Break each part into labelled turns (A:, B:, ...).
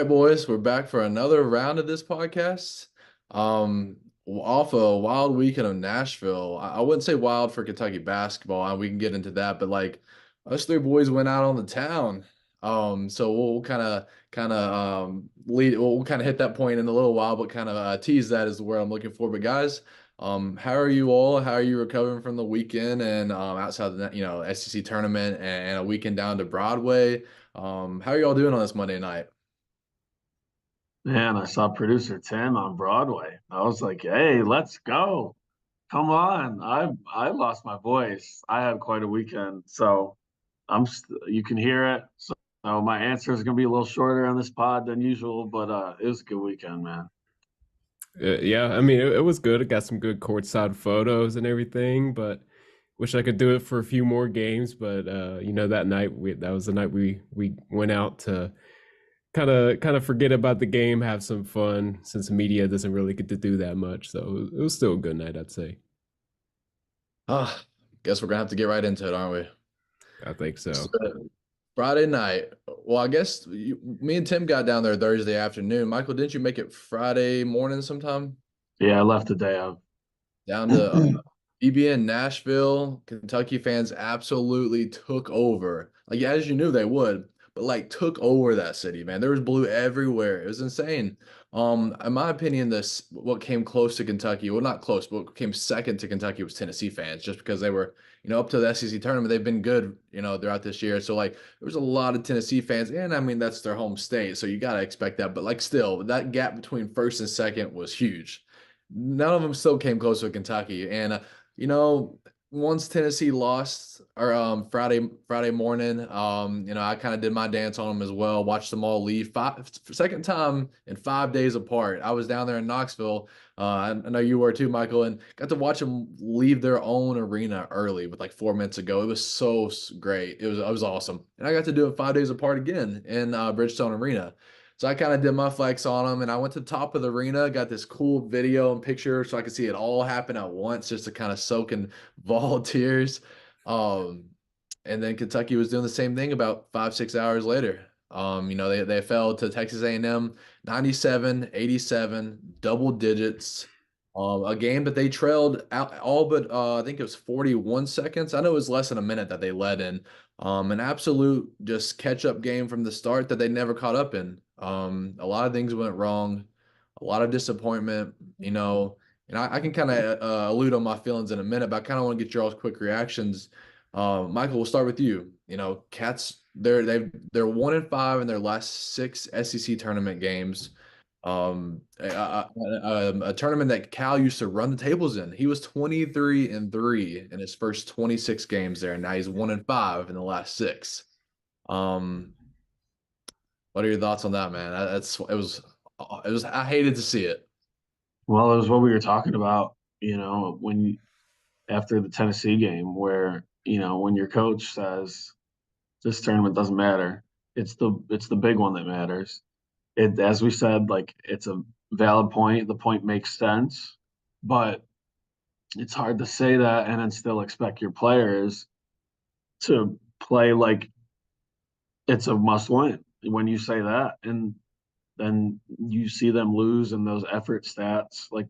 A: right, boys, we're back for another round of this podcast. Um, Off a wild weekend of Nashville. I wouldn't say wild for Kentucky basketball, and we can get into that, but like us three boys went out on the town. So we'll lead. We'll kind of hit that point in a little while, but kind of tease that is where I'm looking for. But guys, how are you all? How are you recovering from the weekend and outside the SEC tournament and a weekend down to Broadway? How are you all doing on this Monday night?
B: Man, I saw producer Tim on Broadway. I was like, "Hey, let's go. Come on." I lost my voice. I had quite a weekend, so you can hear it. So my answer is going to be a little shorter on this pod than usual, but it was a good weekend, man.
C: Yeah, I mean, it was good. I got some good courtside photos and everything, but wish I could do it for a few more games. But that night that was the night we went out to kind of forget about the game, have some fun, since the media doesn't really get to do that much. So it was still a good night, I'd say.
A: Ah, guess we're gonna have to get right into it, aren't we?
C: I think
A: So,
C: so.
A: Friday night. Well, I guess me and Tim got down there Thursday afternoon. Michael, didn't you make it Friday morning sometime?
B: Yeah, I left the day of.
A: Down to BBN Nashville. Kentucky fans absolutely took over. Like as you knew they would, but like took over that city, man. There was blue everywhere. It was insane. In my opinion, this what came close to Kentucky, well, not close, but what came second to Kentucky was Tennessee fans, just because they were, up to the SEC tournament. They've been good, throughout this year. So like there was a lot of Tennessee fans, and I mean that's their home state, so you gotta expect that. But like still, that gap between first and second was huge. None of them still came close to Kentucky. And you know, once Tennessee lost or Friday morning, I kind of did my dance on them as well. Watched them all leave. Second time in 5 days apart. I was down there in Knoxville. I know you were too, Michael, and got to watch them leave their own arena early with like 4 minutes ago. It was so great. It was awesome, and I got to do it 5 days apart again in Bridgestone Arena. So I kind of did my flex on them, and I went to the top of the arena, got this cool video and picture so I could see it all happen at once, just to kind of soak in volunteers. Um, and then Kentucky was doing the same thing about 5, 6 hours later. They fell to Texas A&M 97-87, double digits. A game that they trailed out all but I think it was 41 seconds. I know it was less than a minute that they led in. An absolute just catch up game from the start that they never caught up in. A lot of things went wrong, a lot of disappointment, and I can kind of allude on my feelings in a minute, but I kind of want to get your all's quick reactions. Michael, we'll start with you. Cats, they're 1-5 in their last six SEC tournament games. A tournament that Cal used to run the tables in. He was 23-3 in his first 26 games there. Now he's 1-5 in the last six. Um, what are your thoughts on that, man? It was I hated to see it.
B: Well, it was what we were talking about, after the Tennessee game, where when your coach says this tournament doesn't matter, it's the big one that matters. It, as we said, like it's a valid point. The point makes sense, but it's hard to say that and then still expect your players to play like it's a must win when you say that. And then you see them lose in those effort stats, like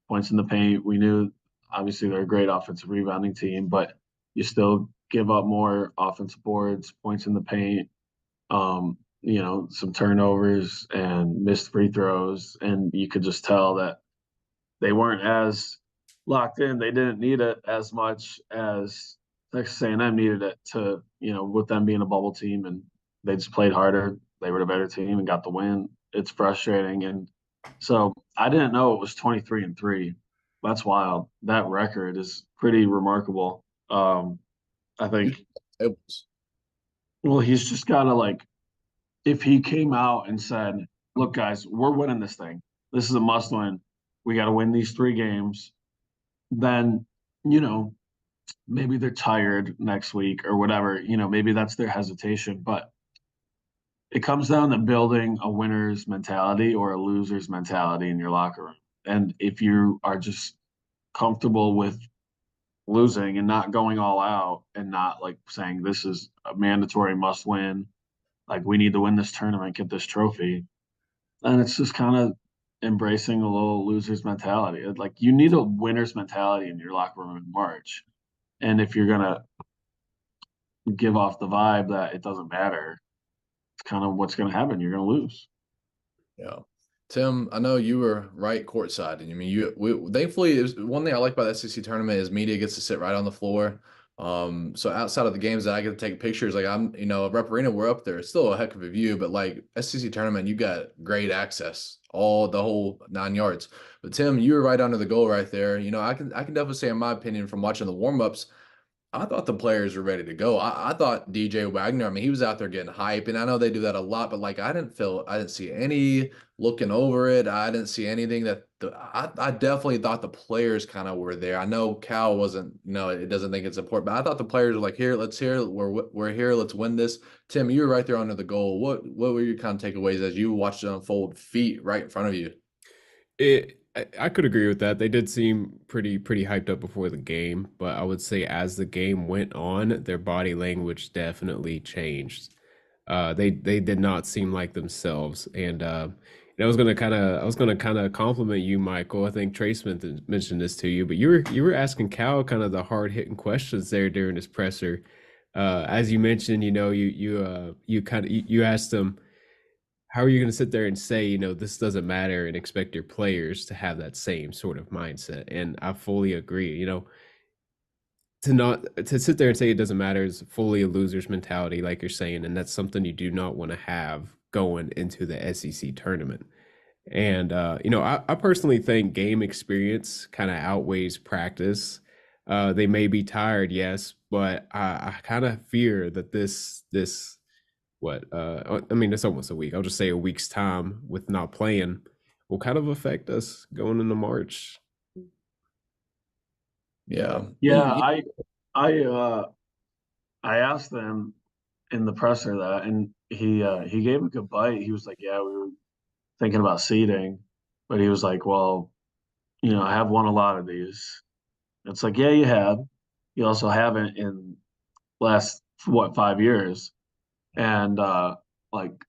B: points in the paint. We knew obviously they're a great offensive rebounding team, but you still give up more offensive boards, points in the paint, some turnovers and missed free throws. And you could just tell that they weren't as locked in. They didn't need it as much as Texas A&M needed it to, with them being a bubble team, and they just played harder. They were the better team and got the win. It's frustrating. And so I didn't know it was 23-3. That's wild. That record is pretty remarkable. I think,
A: It was.
B: well, he's just got to like, if he came out and said, look, guys, we're winning this thing. This is a must win. We got to win these three games. Then, you know, maybe they're tired next week or whatever. Maybe that's their hesitation. But it comes down to building a winner's mentality or a loser's mentality in your locker room. And if you are just comfortable with losing and not going all out and not like saying this is a mandatory must win, like we need to win this tournament, get this trophy. And it's just kind of embracing a little loser's mentality. Like you need a winner's mentality in your locker room in March. And if you're gonna give off the vibe that it doesn't matter, it's kind of what's gonna happen. You're gonna lose.
A: Yeah. Tim, I know you were right courtside, and I mean, thankfully, one thing I like about the SEC tournament is media gets to sit right on the floor. So outside of the games that I get to take pictures, like Rep Arena, we're up there. It's still a heck of a view, but like SEC tournament, you got great access, the whole 9 yards. But Tim, you were right under the goal right there. I can definitely say, in my opinion, from watching the warm ups, I thought the players were ready to go. I thought DJ Wagner, I mean, he was out there getting hype, and I know they do that a lot, but like I didn't see any looking over it. I didn't see anything I definitely thought the players kind of were there. I know Cal wasn't, it doesn't think it's important, but I thought the players were like, we're here, let's win this. Tim, you were right there under the goal. What were your kind of takeaways as you watched it unfold, feet right in front of you?
C: I could agree with that. They did seem pretty hyped up before the game, but I would say as the game went on, their body language definitely changed. They did not seem like themselves, and I was gonna kind of compliment you, Michael. I think Trace mentioned this to you, but you were asking Cal kind of the hard hitting questions there during his presser. As you mentioned, you asked him, how are you going to sit there and say, this doesn't matter and expect your players to have that same sort of mindset? And I fully agree. To sit there and say it doesn't matter is fully a loser's mentality, like you're saying, and that's something you do not want to have going into the SEC tournament. And I personally think game experience kind of outweighs practice. They may be tired, yes, but I kind of fear that this what I mean, it's almost a week. I'll just say a week's time with not playing will kind of affect us going into March.
A: Yeah.
B: Yeah, I I asked them in the presser that, and he gave a good bite. He was like, "Yeah, we were thinking about seeding," but he was like, "Well, I have won a lot of these." It's like, yeah, you have. You also haven't in last what 5 years, and like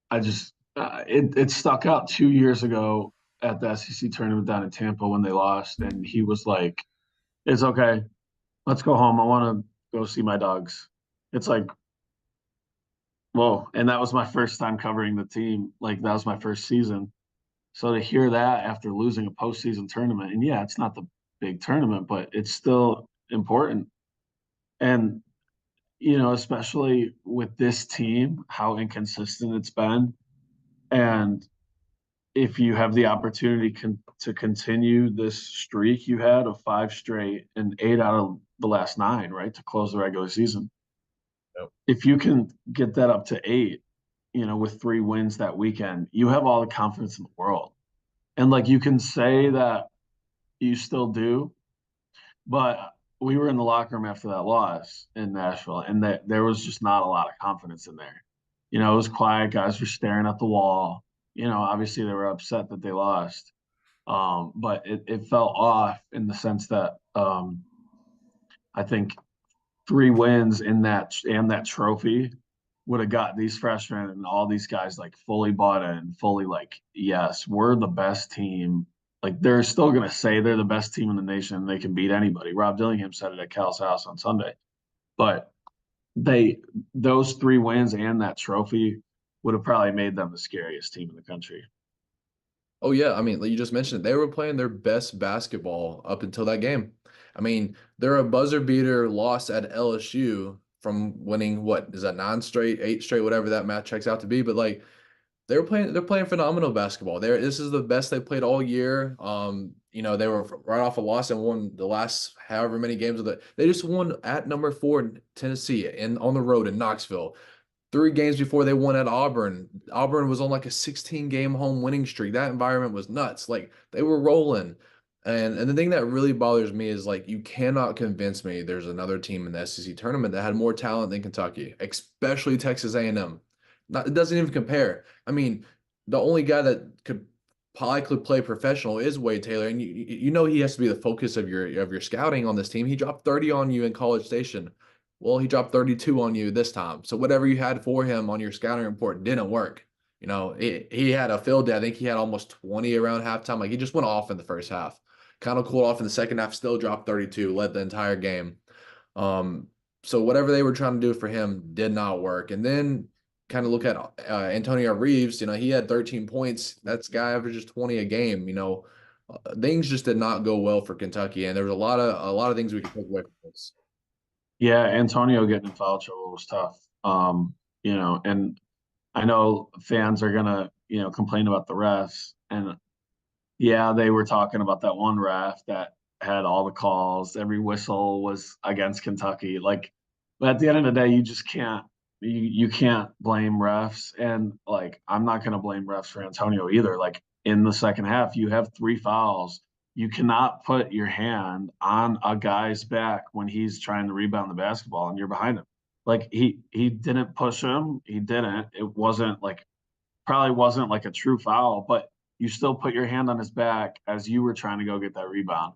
B: I just it stuck out 2 years ago at the SEC tournament down in Tampa when they lost, and he was like, "It's okay, let's go home. I want to go see my dogs." It's like, whoa. And that was my first time covering the team. Like, that was my first season. So to hear that after losing a postseason tournament, and yeah, it's not the big tournament, but it's still important. And, especially with this team, how inconsistent it's been. And if you have the opportunity to continue this streak you had of five straight and 8 out of the last nine, right, to close the regular season,
A: Yep.
B: if you can get that up to eight, with 3 wins that weekend, you have all the confidence in the world. And like you can say that you still do, but we were in the locker room after that loss in Nashville, and that there was just not a lot of confidence in there. It was quiet. Guys were staring at the wall. Obviously they were upset that they lost. But it felt off in the sense that I think 3 wins in that trophy would have got these freshmen and all these guys like fully bought in, fully like, yes, we're the best team. Like they're still gonna say they're the best team in the nation. They can beat anybody. Rob Dillingham said it at Cal's house on Sunday. But those 3 wins and that trophy would have probably made them the scariest team in the country.
A: Oh yeah, I mean, like you just mentioned it, they were playing their best basketball up until that game. I mean, they're a buzzer beater loss at LSU from winning what is that 9 straight, 8 straight, whatever that math checks out to be. But like they're playing phenomenal basketball. This is the best they played all year. They were right off a loss and won the last however many games of they just won at number 4 in Tennessee and on the road in Knoxville. 3 games before they won at Auburn. Auburn was on like a 16-game home winning streak. That environment was nuts. Like they were rolling. And the thing that really bothers me is like you cannot convince me there's another team in the SEC tournament that had more talent than Kentucky, especially Texas A&M. Not, it doesn't even compare. I mean, the only guy that could likely play professional is Wade Taylor, and you know he has to be the focus of your scouting on this team. He dropped 30 on you in College Station. Well, he dropped 32 on you this time. So whatever you had for him on your scouting report didn't work. He had a field day. I think he had almost 20 around halftime. Like he just went off in the first half. Kind of cooled off in the second half, still dropped 32, led the entire game. Um, so whatever they were trying to do for him did not work. And then kind of look at Antonio Reeves. He had 13 points. That's guy averages 20 a game. Things just did not go well for Kentucky, and there was a lot of things we could take away from this.
B: Yeah, Antonio getting in foul trouble was tough. And I know fans are gonna, complain about the refs. And yeah, they were talking about that one ref that had all the calls. Every whistle was against Kentucky. Like, but at the end of the day, you just can't you can't blame refs. And like, I'm not gonna blame refs for Antonio either. Like in the second half, you have 3 fouls. You cannot put your hand on a guy's back when he's trying to rebound the basketball and you're behind him. Like he didn't push him. He didn't. It wasn't like probably wasn't like a true foul, but you still put your hand on his back as you were trying to go get that rebound.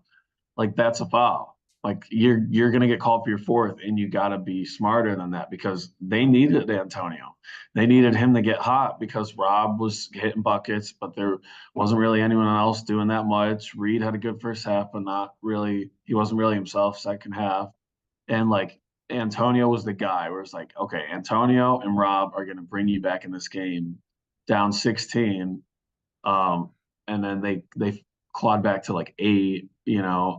B: Like that's a foul. Like you're gonna get called for your fourth, and you gotta be smarter than that because they needed Antonio. They needed him to get hot because Rob was hitting buckets, but there wasn't really anyone else doing that much. Reed had a good first half, but not really. He wasn't really himself second half. And like Antonio was the guy where it's like, okay, Antonio and Rob are going to bring you back in this game down 16. Um, and then they clawed back to like 8,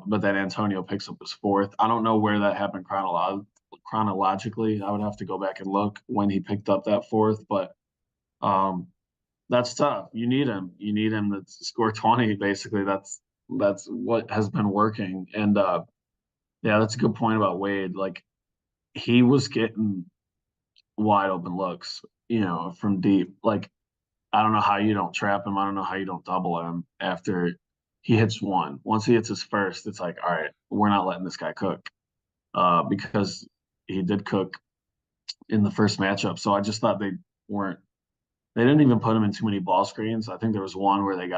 B: but then Antonio picks up his fourth. I don't know where that happened chronologically. I would have to go back and look when he picked up that fourth, but um, that's tough. You need him. You need him to score 20. Basically, that's what has been working. And yeah, that's a good point about Wade. Like he was getting wide open looks, from deep. Like I don't know how you don't trap him. I don't know how you don't double him after he hits one. Once he hits his first, it's like, all right, we're not letting this guy cook. Because he did cook in the first matchup. So I just thought weren't they didn't even put him in too many ball screens. I think there was one where they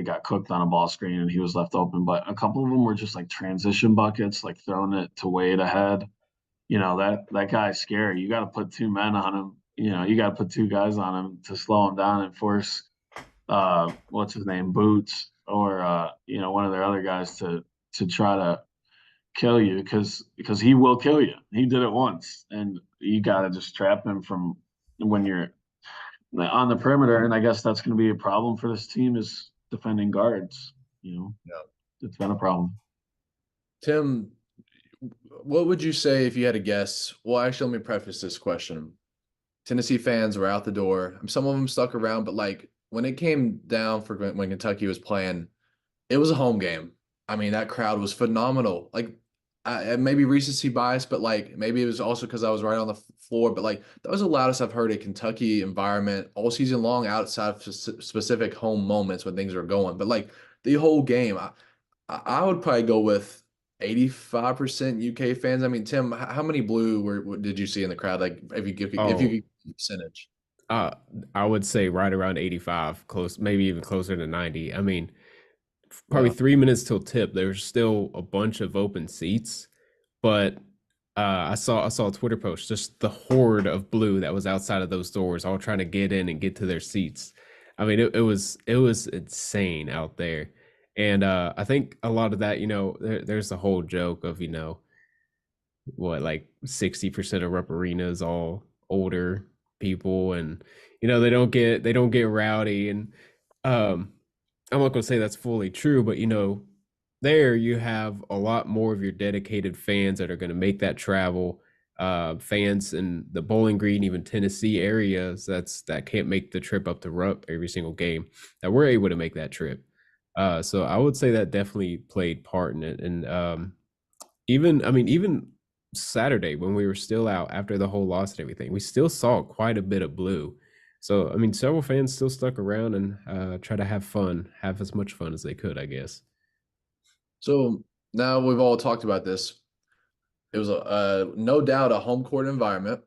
B: got cooked on a ball screen and he was left open, but a couple of them were just like transition buckets, like throwing it to Wade ahead. That guy's scary. You got to put 2 men on him. You got to put 2 guys on him to slow him down and force what's his name, Boots, or one of their other guys to try to kill you because he will kill you. He did it once, and you got to just trap him from when you're on the perimeter. And I guess that's going to be a problem for this team is defending guards.
A: Yeah.
B: It's been a problem.
A: Tim, what would you say if you had a guess? Well, actually, let me preface this question. Tennessee fans were out the door. Some of them stuck around, but like when it came down for when Kentucky was playing, it was a home game. I mean, that crowd was phenomenal. Like, maybe recency bias, but like maybe it was also because I was right on the floor. But like that was the loudest I've heard a Kentucky environment all season long, outside of specific home moments when things are going. But like the whole game, I would probably go with 85% UK fans. I mean, Tim, how many blue did you see in the crowd? Like, if you
C: Oh,
A: could percentage.
C: uh, I would say right around 85, close, maybe even closer to 90. I mean, probably
A: Yeah.
C: 3 minutes till tip. There's still a bunch of open seats, but I saw a Twitter post, just the horde of blue that was outside of those doors, all trying to get in and get to their seats. I mean, it was insane out there, and I think a lot of that, there's the whole joke of what, like 60% of Rupp Arena is all older people, and they don't get rowdy, and um I'm not gonna say that's fully true, but there you have a lot more of your dedicated fans that are gonna make that travel. Fans in the Bowling Green, even Tennessee areas that can't make the trip up to Rupp every single game, that we're able to make that trip. So I would say that definitely played part in it. And even Saturday when we were still out after the whole loss and everything, we still saw quite a bit of blue. So I mean, several fans still stuck around and try to have fun, have as much fun as they could, I guess.
A: So now we've all talked about this. It was no doubt a home court environment.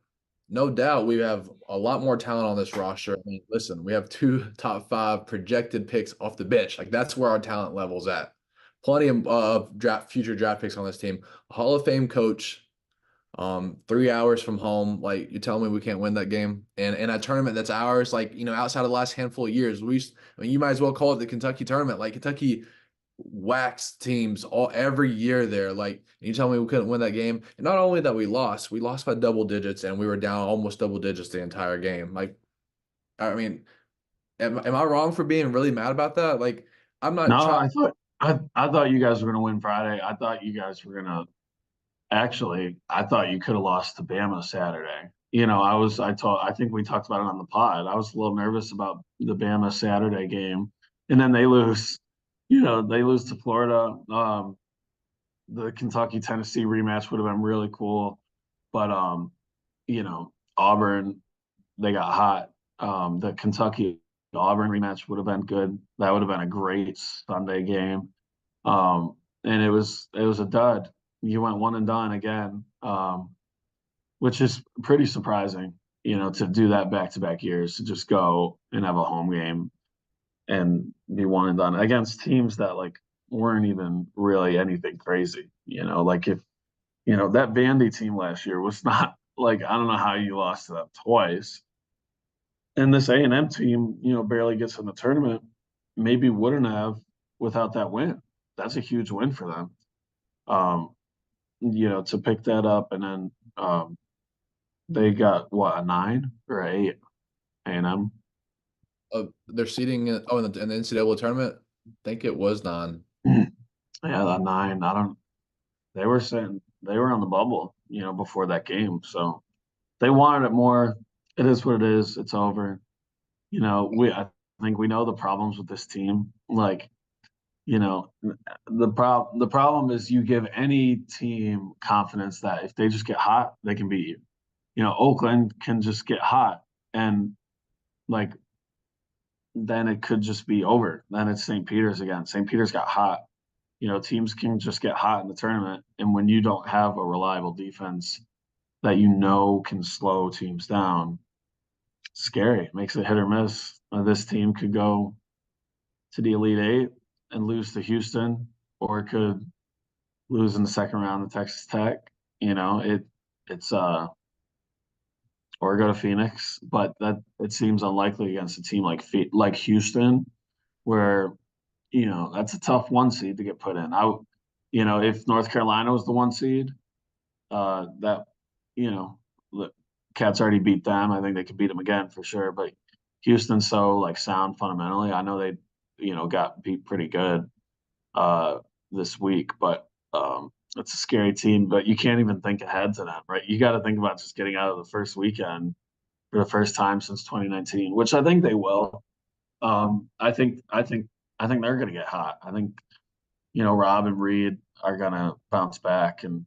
A: No doubt we have a lot more talent on this roster. I mean, listen, we have 2 top 5 projected picks off the bench. Like that's where our talent level's at. Plenty of future draft picks on this team. A Hall of Fame coach, 3 hours from home. Like, you tell me we can't win that game, and in a tournament that's ours. Like, outside of the last handful of years, I mean, you might as well call it the Kentucky tournament. Like, Kentucky waxed teams every year there. Like, you tell me we couldn't win that game, and not only that, we lost by double digits, and we were down almost double digits the entire game. Like, I mean, am I wrong for being really mad about that? Like, I'm not
B: No,
A: trying.
B: I thought you guys were gonna win Friday. I thought you guys were gonna actually. I thought you could have lost to Bama Saturday. I think we talked about it on the pod. I was a little nervous about the Bama Saturday game, and then they lose. They lose to Florida. The Kentucky Tennessee rematch would have been really cool, but Auburn, they got hot. The Kentucky Auburn rematch would have been good. That would have been a great Sunday game. And it was a dud. You went one and done again, which is pretty surprising, to do that back to back years, to just go and have a home game and be one and done against teams that like weren't even really anything crazy. Like if that Vandy team last year was not like, I don't know how you lost to them twice. And this A&M team, barely gets in the tournament, maybe wouldn't have without that win. That's a huge win for them. To pick that up, and then they got what, a 9 or a 8, A&M.
A: They're seeding in the NCAA tournament. I think it was 9.
B: Yeah, that 9. I don't. They were saying they were on the bubble, before that game. So they wanted it more. It is what it is. It's over. I think we know the problems with this team. Like, the problem is you give any team confidence that if they just get hot, they can beat you. Oakland can just get hot, and like then it could just be over. Then it's St. Peter's again. St. Peter's got hot. Teams can just get hot in the tournament, and when you don't have a reliable defense that can slow teams down, scary. It makes it hit or miss. This team could go to the Elite Eight and lose to Houston, or it could lose in the second round to Texas Tech. It's or go to Phoenix, but that it seems unlikely against a team like Houston, where that's a tough 1 seed to get put in. If North Carolina was the 1 seed, that the Cats already beat them. I think they could beat them again for sure. But Houston's so like sound fundamentally. I know they got beat pretty good this week, but it's a scary team. But you can't even think ahead to them, right? You got to think about just getting out of the first weekend for the first time since 2019, which I think they will. I think they're going to get hot. I think Rob and Reed are going to bounce back, and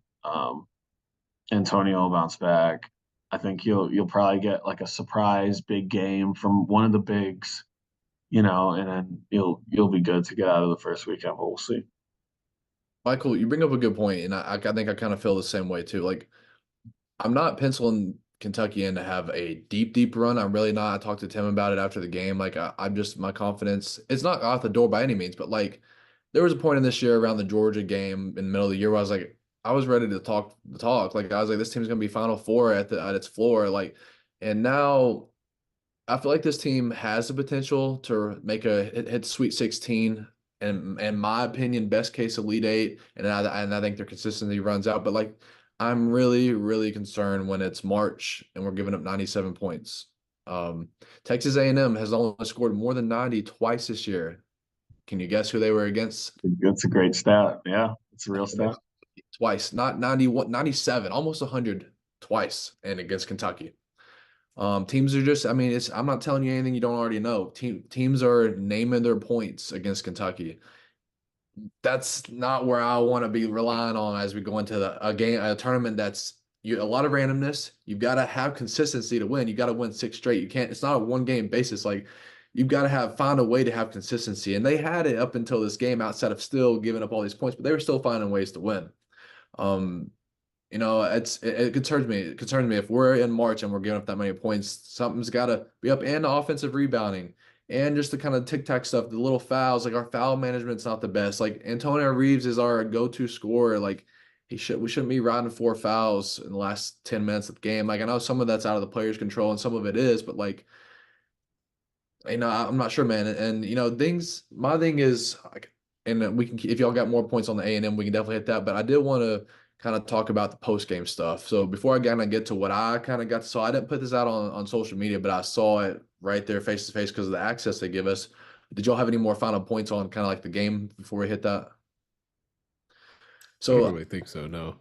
B: Antonio will bounce back. I think you'll probably get like a surprise big game from one of the bigs, and then you'll be good to get out of the first weekend. But we'll see.
A: Michael, you bring up a good point, and I think I kind of feel the same way too. Like, I'm not penciling Kentucky in to have a deep, deep run. I'm really not. I talked to Tim about it after the game. Like, I'm just, my confidence, it's not out the door by any means, but like, there was a point in this year around the Georgia game in the middle of the year where I was like, I was ready to talk. Like, I was like, this team's gonna be Final Four at its floor. Like, and now I feel like this team has the potential to make a hit Sweet 16, and in my opinion, best case Elite Eight, and I think their consistency runs out. But like, I'm really, really concerned when it's March and we're giving up 97 points. Texas A&M has only scored more than 90 twice this year. Can you guess who they were against?
B: That's a great stat. Yeah, it's a real stat.
A: Twice, not 91, 97, almost 100 twice, and against Kentucky. Teams are just, I mean, I'm not telling you anything you don't already know. Teams are naming their points against Kentucky. That's not where I want to be relying on as we go into a tournament that's a lot of randomness. You've got to have consistency to win. You got to win 6 straight. You can't, it's not a 1-game basis. Like, you've got to find a way to have consistency. And they had it up until this game outside of still giving up all these points, but they were still finding ways to win. It concerns me. It concerns me if we're in March and we're giving up that many points, something's got to be up. And the offensive rebounding, and just the kind of tic-tac stuff, the little fouls. Like, our foul management's not the best. Like, Antonio Reeves is our go-to scorer. Like, we shouldn't be riding 4 fouls in the last 10 minutes of the game. Like I know some of that's out of the player's control and some of it is, but like I'm not sure, man. And my thing is like, and we can if y'all got more points on the A&M, we can definitely hit that. But I did want to kind of talk about the post game stuff. So before I kind of get to what I kind of got, so I didn't put this out on social media, but I saw it right there face to face because of the access they give us. Did y'all have any more final points on kind of like the game before we hit that?
C: I don't
A: So
C: really think so. No.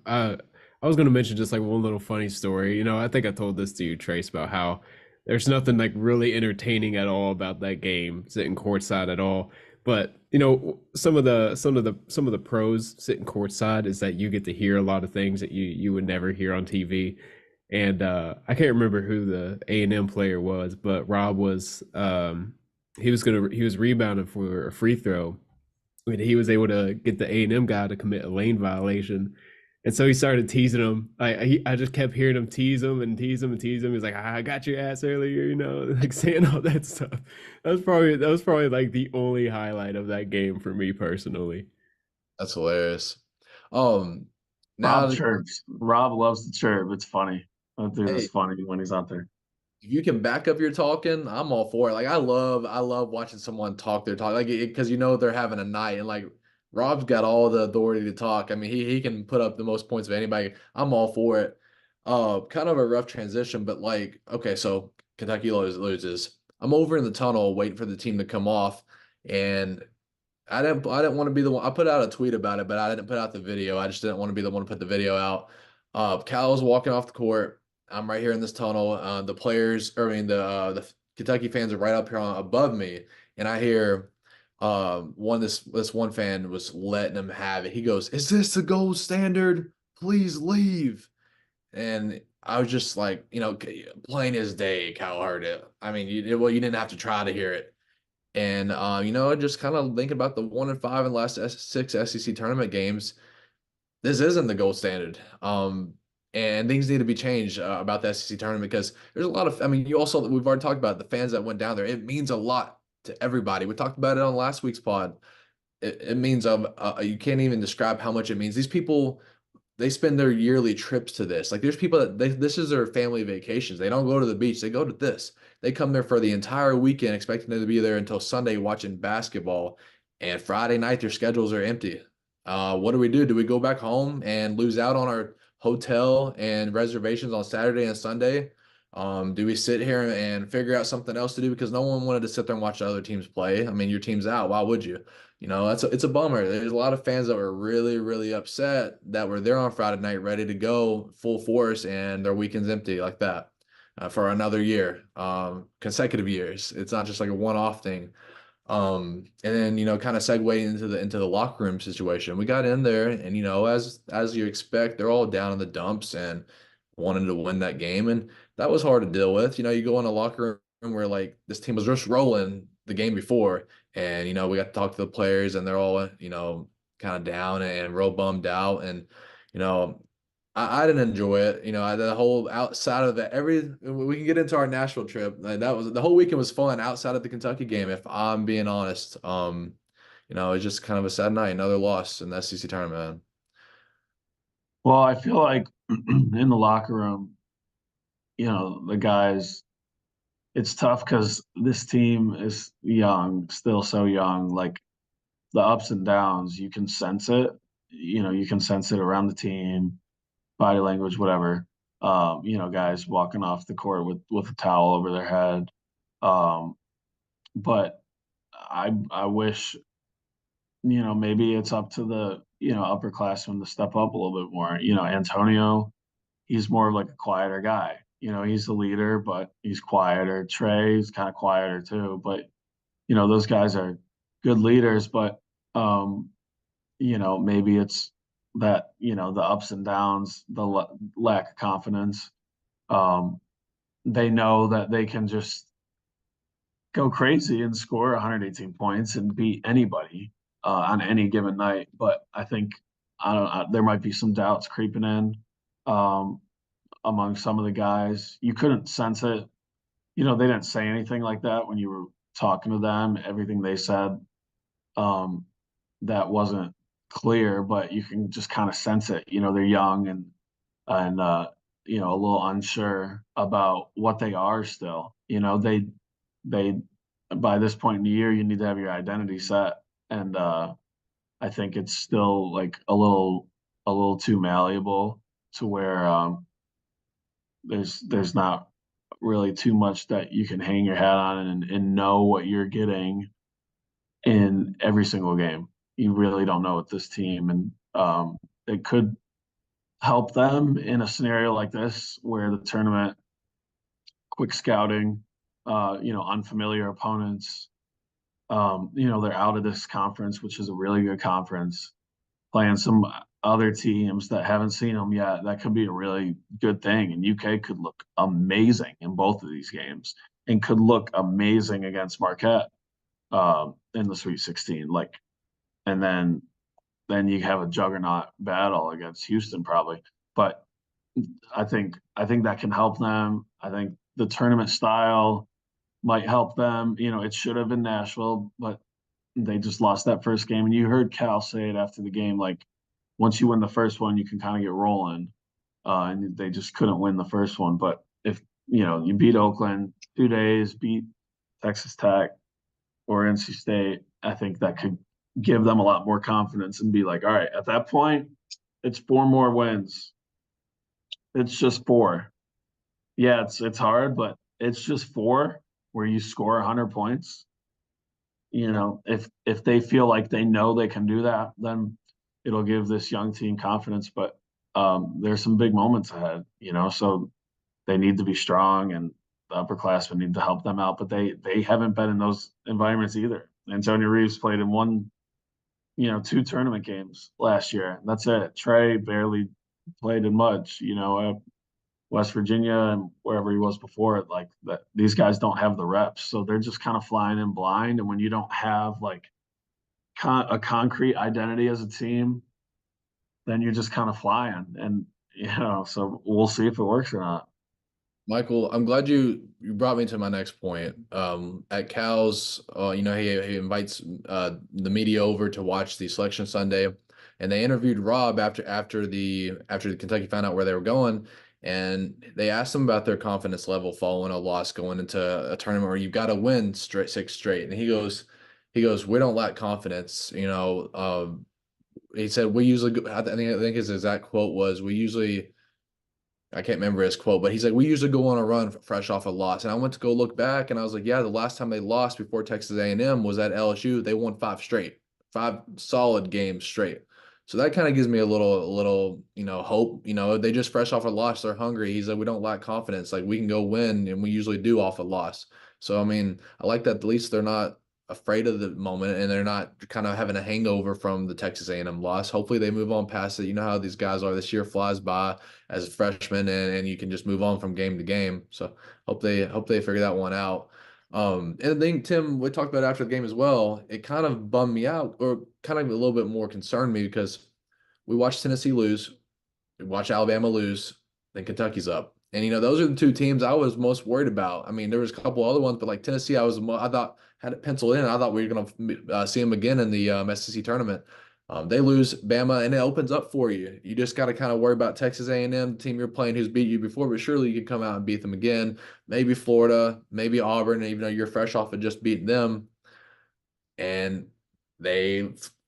C: I was gonna mention just like one little funny story. I think I told this to you, Trace, about how there's nothing like really entertaining at all about that game, sitting courtside at all. But some of the pros sitting courtside is that you get to hear a lot of things that you would never hear on TV. And I can't remember who the A&M player was, but Rob was he was rebounding for a free throw when he was able to get the A&M guy to commit a lane violation. And so he started teasing him. I just kept hearing him tease him and tease him and tease him. He's like, I got your ass earlier, like saying all that stuff. That was probably like the only highlight of that game for me personally.
A: that's hilarious. Um,
B: Rob
A: now,
B: chirps. Rob loves to chirp. It's funny. That dude is
A: hey,
B: funny when he's out there.
A: if you can back up your talking, I'm all for it. Like I love watching someone talk their talk, like because they're having a night, and like Rob's got all the authority to talk. I mean, he can put up the most points of anybody. I'm all for it. Kind of a rough transition, but like okay, so Kentucky loses. I'm over in the tunnel waiting for the team to come off, and I didn't want to be the one. I put out a tweet about it, but I didn't put out the video. I just didn't want to be the one to put the video out. Cal's walking off the court. I'm right here in this tunnel. The players, or I mean the Kentucky fans are right up here above me, and I hear this one fan was letting him have it. He goes, "Is this the gold standard? Please leave." And I was just like, plain as day, Cal heard it. I mean, you didn't have to try to hear it. And just kind of thinking about the 1-5 in the last six SEC tournament games, this isn't the gold standard. And things need to be changed about the SEC tournament because there's a lot of. I mean, we've already talked about it, the fans that went down there. It means a lot to everybody. We talked about it on last week's pod. It means you can't even describe how much it means. These people they spend their yearly trips to this. Like there's people this is their family vacations. They don't go to the beach. They go to this. They come there for the entire weekend, expecting them to be there until Sunday watching basketball. And Friday night, their schedules are empty. What do we do? Do we go back home and lose out on our hotel and reservations on Saturday and Sunday? Do we sit here and figure out something else to do because no one wanted to sit there and watch the other teams play? I mean, your team's out. Why would you? It's a bummer. There's a lot of fans that were really, really upset that were there on Friday night, ready to go full force, and their weekend's empty like that for another year, consecutive years. It's not just like a one-off thing. And then kind of segue into the locker room situation. We got in there, and as you expect, they're all down in the dumps and wanted to win that game, and that was hard to deal with. You go in a locker room where like this team was just rolling the game before, and we got to talk to the players, and they're all kind of down and real bummed out, and you know I didn't enjoy it. The whole outside of that, we can get into our Nashville trip. Like, that was the whole weekend was fun outside of the Kentucky game. If I'm being honest, it's just kind of a sad night. Another loss in the SEC tournament, man.
B: Well, I feel like in the locker room, the guys, it's tough because this team is young, still so young. Like the ups and downs, you can sense it. You can sense it around the team, body language, whatever. Guys walking off the court with a towel over their head. Um, but I wish, maybe it's up to the, upperclassmen to step up a little bit more. Antonio, he's more of like a quieter guy. He's the leader, but he's quieter. Trey's kind of quieter too, but those guys are good leaders, but maybe it's that, the ups and downs, the lack of confidence. Um, they know that they can just go crazy and score 118 points and beat anybody on any given night. But I think there might be some doubts creeping in um, among some of the guys. You couldn't sense it. They didn't say anything like that when you were talking to them. Everything they said, that wasn't clear, but you can just kind of sense it. They're young and a little unsure about what they are still. They by this point in the year, you need to have your identity set, and I think it's still like a little too malleable to where there's not really too much that you can hang your hat on and know what you're getting in every single game. You really don't know with this team, and it could help them in a scenario like this where the tournament, quick scouting, unfamiliar opponents. They're out of this conference, which is a really good conference, playing some other teams that haven't seen them yet. That could be a really good thing. And UK could look amazing in both of these games and could look amazing against Marquette in the Sweet 16. And then you have a juggernaut battle against Houston probably. But I think that can help them. I think the tournament style might help them. It should have been Nashville, but they just lost that first game. And you heard Cal say it after the game, like once you win the first one, you can kind of get rolling. And they just couldn't win the first one. But if you beat Oakland 2 days, beat Texas Tech or NC State, I think that could give them a lot more confidence and be like, all right, at that point, it's 4 more wins. It's just 4. Yeah, it's hard, but it's just 4 where you score 100 points. If they feel like they know they can do that, then it'll give this young team confidence. But there's some big moments ahead, so they need to be strong, and the upperclassmen need to help them out. But they haven't been in those environments either. Antonio Reeves played in 2 tournament games last year. That's it. Trey barely played in much. West Virginia and wherever he was before it, like that, these guys don't have the reps, so they're just kind of flying in blind. And when you don't have like a concrete identity as a team, then you're just kind of flying. And so we'll see if it works or not.
A: Michael, I'm glad you brought me to my next point. At Cal's, he invites the media over to watch the selection Sunday, and they interviewed Rob after the Kentucky found out where they were going, and they asked him about their confidence level following a loss going into a tournament where you've got to win 6 straight, and he goes, we don't lack confidence. He said we usually. I think his exact quote was, we usually. I can't remember his quote, but he's like, we usually go on a run fresh off a loss. And I went to go look back, and I was like, yeah, the last time they lost before Texas A&M was at LSU. They won 5 straight, 5 solid games straight. So that kind of gives me a little, hope. They just fresh off a loss. They're hungry. He's like, we don't lack confidence. Like, we can go win, and we usually do off a loss. So, I mean, I like that at least they're not afraid of the moment, and they're not kind of having a hangover from the Texas A&M loss. Hopefully they move on past it. You know how these guys are. This year flies by as freshmen, and you can just move on from game to game. So hope they figure that one out. And I think, Tim, we talked about after the game as well. It kind of bummed me out, or kind of a little bit more concerned me, because we watched Tennessee lose, we watched Alabama lose, then Kentucky's up. And those are the 2 teams I was most worried about. I mean, there was a couple other ones, but like Tennessee, I thought had it penciled in. I thought we were going to see them again in the SEC tournament. They lose Bama, and it opens up for you. You just got to kind of worry about Texas A&M, the team you're playing, who's beat you before, but surely you can come out and beat them again. Maybe Florida, maybe Auburn, even though you're fresh off of just beating them. And they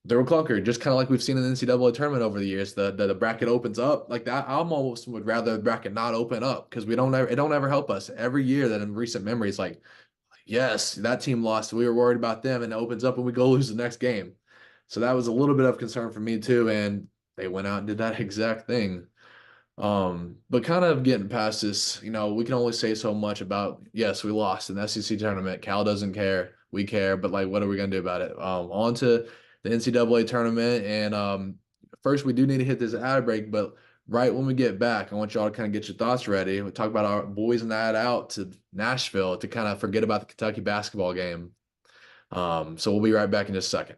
A: were clunkered, just kind of like we've seen in the NCAA tournament over the years. The bracket opens up like that. I almost would rather the bracket not open up, because it don't ever help us. Every year that in recent memory, it's like, yes, that team lost. We were worried about them, and it opens up and we go lose the next game. So that was a little bit of concern for me too. And they went out and did that exact thing. But kind of getting past this, we can only say so much about, yes, we lost in the SEC tournament. Cal doesn't care. We care, but like, what are we going to do about it? On to the NCAA tournament. And first, we do need to hit this ad break, but right when we get back, I want y'all to kind of get your thoughts ready. We'll talk about our boys and that out to Nashville to kind of forget about the Kentucky basketball game. So we'll be right back in just a second.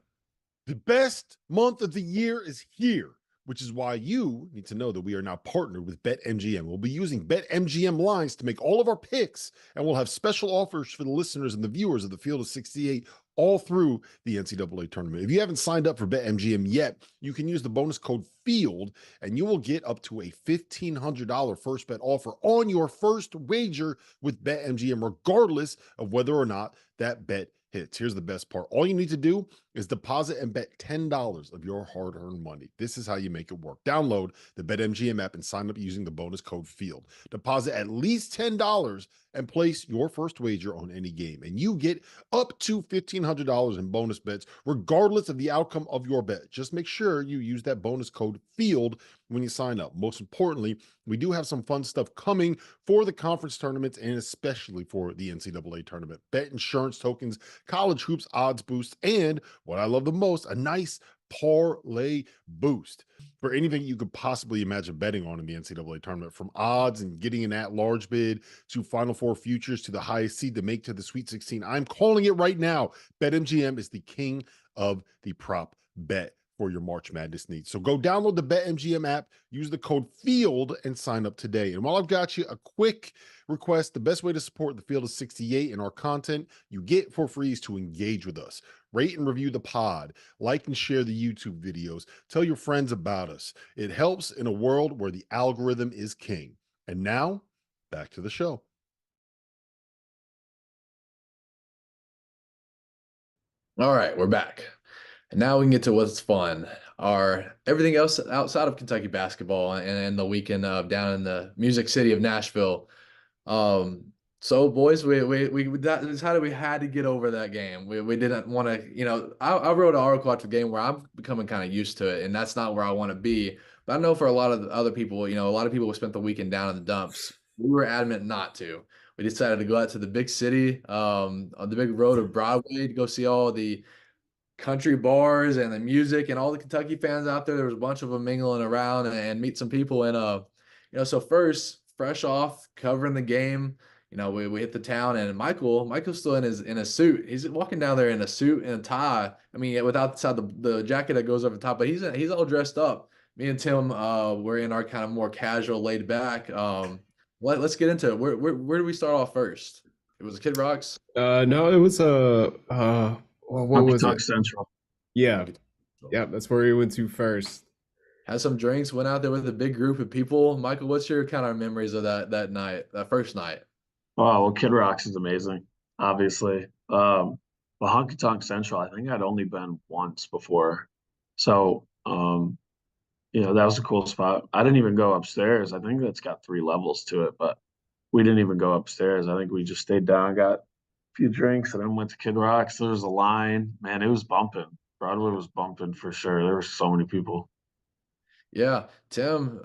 D: The best month of the year is here, which is why you need to know that we are now partnered with BetMGM. We'll be using BetMGM lines to make all of our picks, and we'll have special offers for the listeners and the viewers of the Field of 68 all through the NCAA tournament. If you haven't signed up for BetMGM yet, you can use the bonus code FIELD and you will get up to a $1,500 first bet offer on your first wager with BetMGM, regardless of whether or not that bet hits. Here's the best part. All you need to do is deposit and bet $10 of your hard-earned money. This is how you make it work. Download the BetMGM app and sign up using the bonus code FIELD. Deposit at least $10 and place your first wager on any game, and you get up to $1,500 in bonus bets, regardless of the outcome of your bet. Just make sure you use that bonus code FIELD when you sign up. Most importantly, we do have some fun stuff coming for the conference tournaments and especially for the NCAA tournament. Bet insurance tokens, college hoops odds boosts, and what I love the most, a nice parlay boost for anything you could possibly imagine betting on in the NCAA tournament, from odds and getting an at-large bid to Final Four futures to the highest seed to make to the Sweet 16. I'm calling it right now. BetMGM is the king of the prop bet for your March Madness needs. So go download the BetMGM app, use the code FIELD, and sign up today. And while I've got you, a quick request: the best way to support the Field of 68 and our content you get for free is to engage with us. Rate and review the pod, like and share the YouTube videos, tell your friends about us. It helps in a world where the algorithm is king. And now, back to the show.
A: All right, we're back. And now we can get to what's fun. Everything else outside of Kentucky basketball and the weekend down in the Music City of Nashville. So boys, we decided we had to get over that game. We didn't want to, I wrote an article after the game where I'm becoming kind of used to it, and that's not where I want to be. But I know for a lot of the other people, a lot of people spent the weekend down in the dumps. We were adamant not to. We decided to go out to the big city, on the big road of Broadway, to go see all the country bars and the music and all the Kentucky fans out there. There was a bunch of them mingling around and meet some people. And so first, fresh off covering the game, we hit the town, and Michael's still in a suit. He's walking down there in a suit and a tie. I mean, without the jacket that goes over the top, but he's all dressed up. Me and Tim we're in our kind of more casual, laid back. Let's get into it. Where do we start off first? It was Kid Rock's.
C: No, it was what was it?
B: Central.
C: Yeah, yeah, that's where we went to first.
A: Had some drinks, went out there with a big group of people. Michael, what's your kind of memories of that night, that first night?
B: Oh, well, Kid Rock's is amazing, obviously. But Honky Tonk Central, I think I'd only been once before. So, that was a cool spot. I didn't even go upstairs. I think that's got 3 levels to it, but we didn't even go upstairs. I think we just stayed down, got a few drinks, and then went to Kid Rock's. There was a line. Man, it was bumping. Broadway was bumping for sure. There were so many people.
A: Yeah, Tim,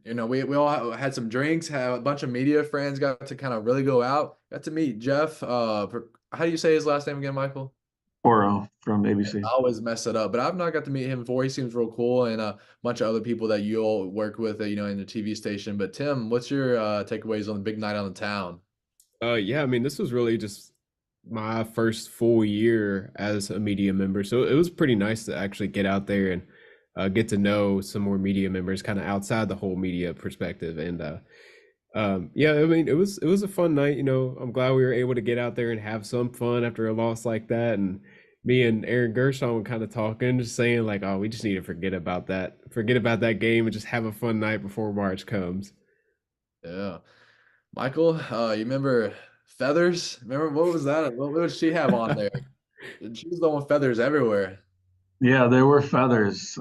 A: we all had some drinks, had a bunch of media friends, got to kind of really go out, got to meet Jeff. How do you say his last name again, Michael?
B: Oro from ABC.
A: I always mess it up, but I've not got to meet him before. He seems real cool, and a bunch of other people that you all work with, in the TV station. But Tim, what's your takeaways on the big night on the town?
C: Yeah, I mean, this was really just my first full year as a media member, so it was pretty nice to actually get out there and get to know some more media members, kind of outside the whole media perspective. And yeah, I mean, it was a fun night. I'm glad we were able to get out there and have some fun after a loss like that. And me and Aaron Gershon were kind of talking, just saying like, oh, we just need to forget about that game and just have a fun night before March comes.
A: Yeah, Michael, you remember Feathers? Remember what was that? What did she have on there? She was the one with feathers everywhere.
B: Yeah, there were feathers.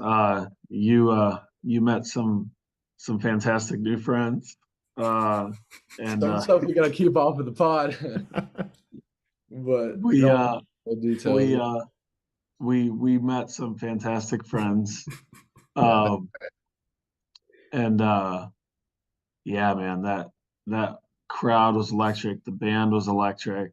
B: You met some fantastic new friends. And
A: Some stuff we gotta keep off of the pod. But
B: we
A: details.
B: we met some fantastic friends. And yeah, man, that crowd was electric. The band was electric.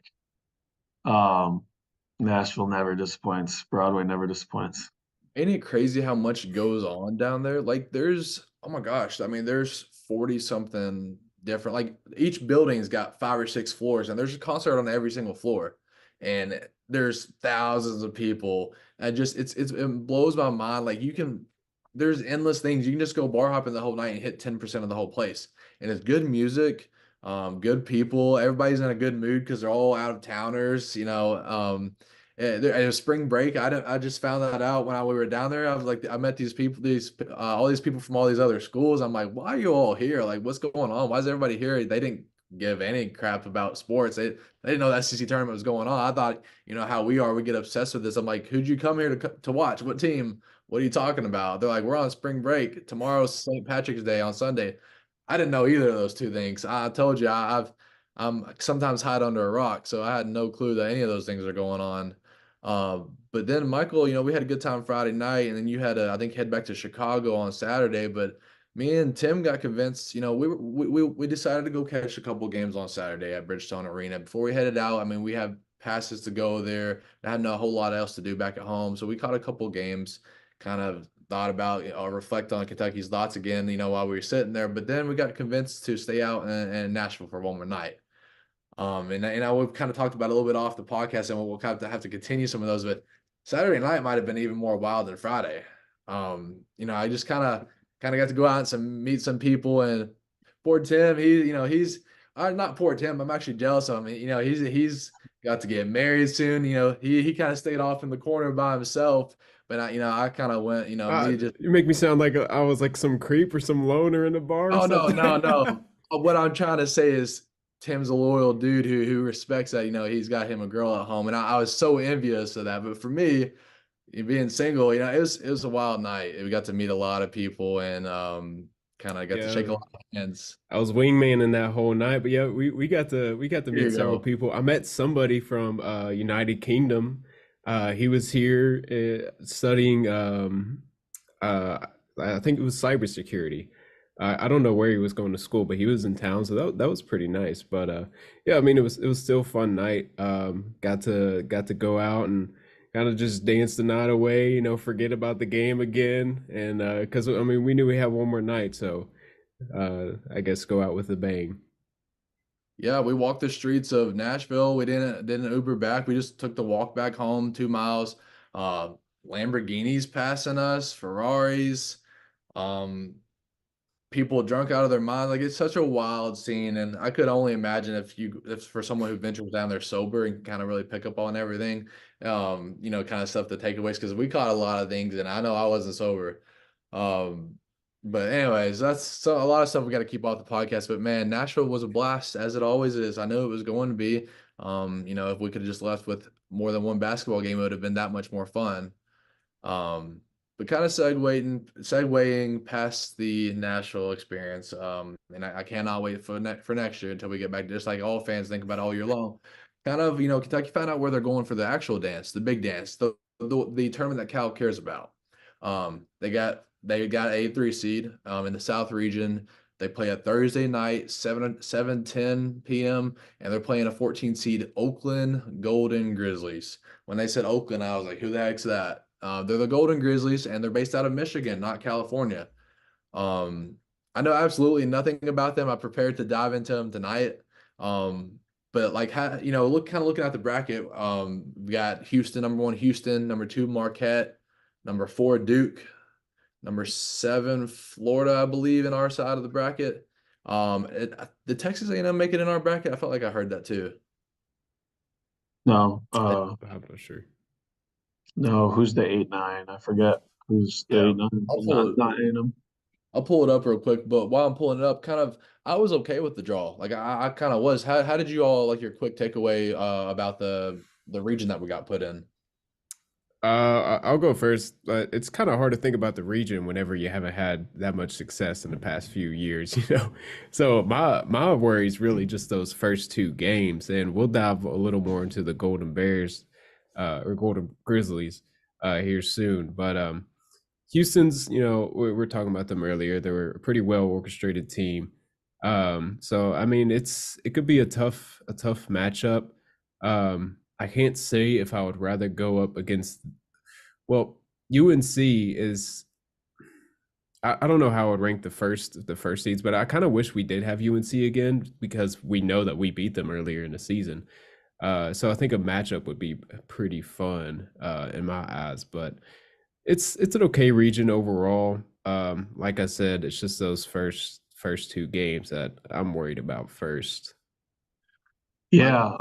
B: Nashville never disappoints. Broadway never disappoints.
A: Ain't it crazy how much goes on down there? Like oh my gosh, I mean, there's 40 something different. Like each building's got 5 or 6 floors, and there's a concert on every single floor. And there's thousands of people. And just it blows my mind. Like there's endless things. You can just go bar hopping the whole night and hit 10% of the whole place. And it's good music, good people. Everybody's in a good mood because they're all out of towners, it was spring break. I just found that out when we were down there. I was like, I met these people, all these people from all these other schools. I'm like, why are you all here? Like, what's going on? Why is everybody here? They didn't give any crap about sports. They didn't know the SEC tournament was going on. I thought, how we are, we get obsessed with this. I'm like, who'd you come here to watch? What team? What are you talking about? They're like, we're on spring break. Tomorrow's St. Patrick's Day on Sunday. I didn't know either of those two things. I told you I'm sometimes hide under a rock, so I had no clue that any of those things are going on. But then Michael, we had a good time Friday night, and then you had to, I think, head back to Chicago on Saturday. But me and Tim got convinced. We decided to go catch a couple games on Saturday at Bridgestone Arena before we headed out. I mean, we had passes to go there. I had no whole lot else to do back at home, so we caught a couple games. Kind of thought about, reflect on Kentucky's thoughts again, while we were sitting there. But then we got convinced to stay out in Nashville for one more night. And we've kind of talked about a little bit off the podcast, and we'll kind of have to continue some of those. But Saturday night might have been even more wild than Friday. I just kind of got to go out and meet some people. And poor Tim, he's not poor Tim. I'm actually jealous of him. He's got to get married soon. He kind of stayed off in the corner by himself. But I kind of went.
C: You make me sound like I was like some creep or some loner in the bar.
A: Oh, no. What I'm trying to say is Tim's a loyal dude who respects that. He's got him a girl at home, and I was so envious of that. But for me, being single, it was a wild night. We got to meet a lot of people and kind of got to shake a lot of hands.
C: I was wingman that whole night, but yeah, we got to meet several people. I met somebody from United Kingdom. He was here studying. I think it was cybersecurity. I don't know where he was going to school, but he was in town, so that was pretty nice. But yeah, I mean, it was still a fun night. Got to go out and kind of just dance the night away, forget about the game again, and because I mean, we knew we had one more night, so I guess go out with a bang.
A: Yeah, we walked the streets of Nashville. We didn't Uber back. We just took the walk back home 2 miles. Lamborghinis passing us, Ferraris. People drunk out of their mind. Like, it's such a wild scene, and I could only imagine if for someone who ventures down there sober and kind of really pick up on everything, kind of stuff to take away, because we caught a lot of things, and I know I wasn't sober. But anyways, that's a lot of stuff we got to keep off the podcast. But man, Nashville was a blast, as it always is. I knew it was going to be. If we could have just left with more than one basketball game, it would have been that much more fun. But kind of segueing past the Nashville experience, and I cannot wait for next year until we get back. Just like all fans think about all year long. Kind of, Kentucky found out where they're going for the actual dance, the big dance, the tournament that Cal cares about. They got a 3 seed in the South region. They play a Thursday night, 7:10 p.m., and they're playing a 14 seed Oakland Golden Grizzlies. When they said Oakland, I was like, who the heck's that? They're the Golden Grizzlies, and they're based out of Michigan, not California. I know absolutely nothing about them. I prepared to dive into them tonight. But like, looking at the bracket, we got Houston, number 1, Houston, number 2, Marquette, number 4, Duke, number 7, Florida, I believe, in our side of the bracket. Did Texas A&M make it in our bracket? I felt like I heard that too.
B: No,
C: I'm not sure.
B: No, who's the 8-9? I forget who's the 8-9. Not A&M.
A: I'll pull it up real quick, but while I'm pulling it up, I was okay with the draw. Like, I kind of was. How did you all, like, your quick takeaway about the region that we got put in?
C: I'll go first. It's kind of hard to think about the region whenever you haven't had that much success in the past few years, So my worry is really just those first 2 games, and we'll dive a little more into the Golden Bears or Golden Grizzlies here soon. But Houston's, we're talking about them earlier. They were a pretty well orchestrated team. So I mean, it could be a tough matchup. I can't say if I would rather go up against, well, UNC is, I don't know how I would rank the first seeds, but I kind of wish we did have UNC again, because we know that we beat them earlier in the season. So I think a matchup would be pretty fun in my eyes, but it's an okay region overall. Like I said, it's just those first 2 games that I'm worried about first.
B: Yeah.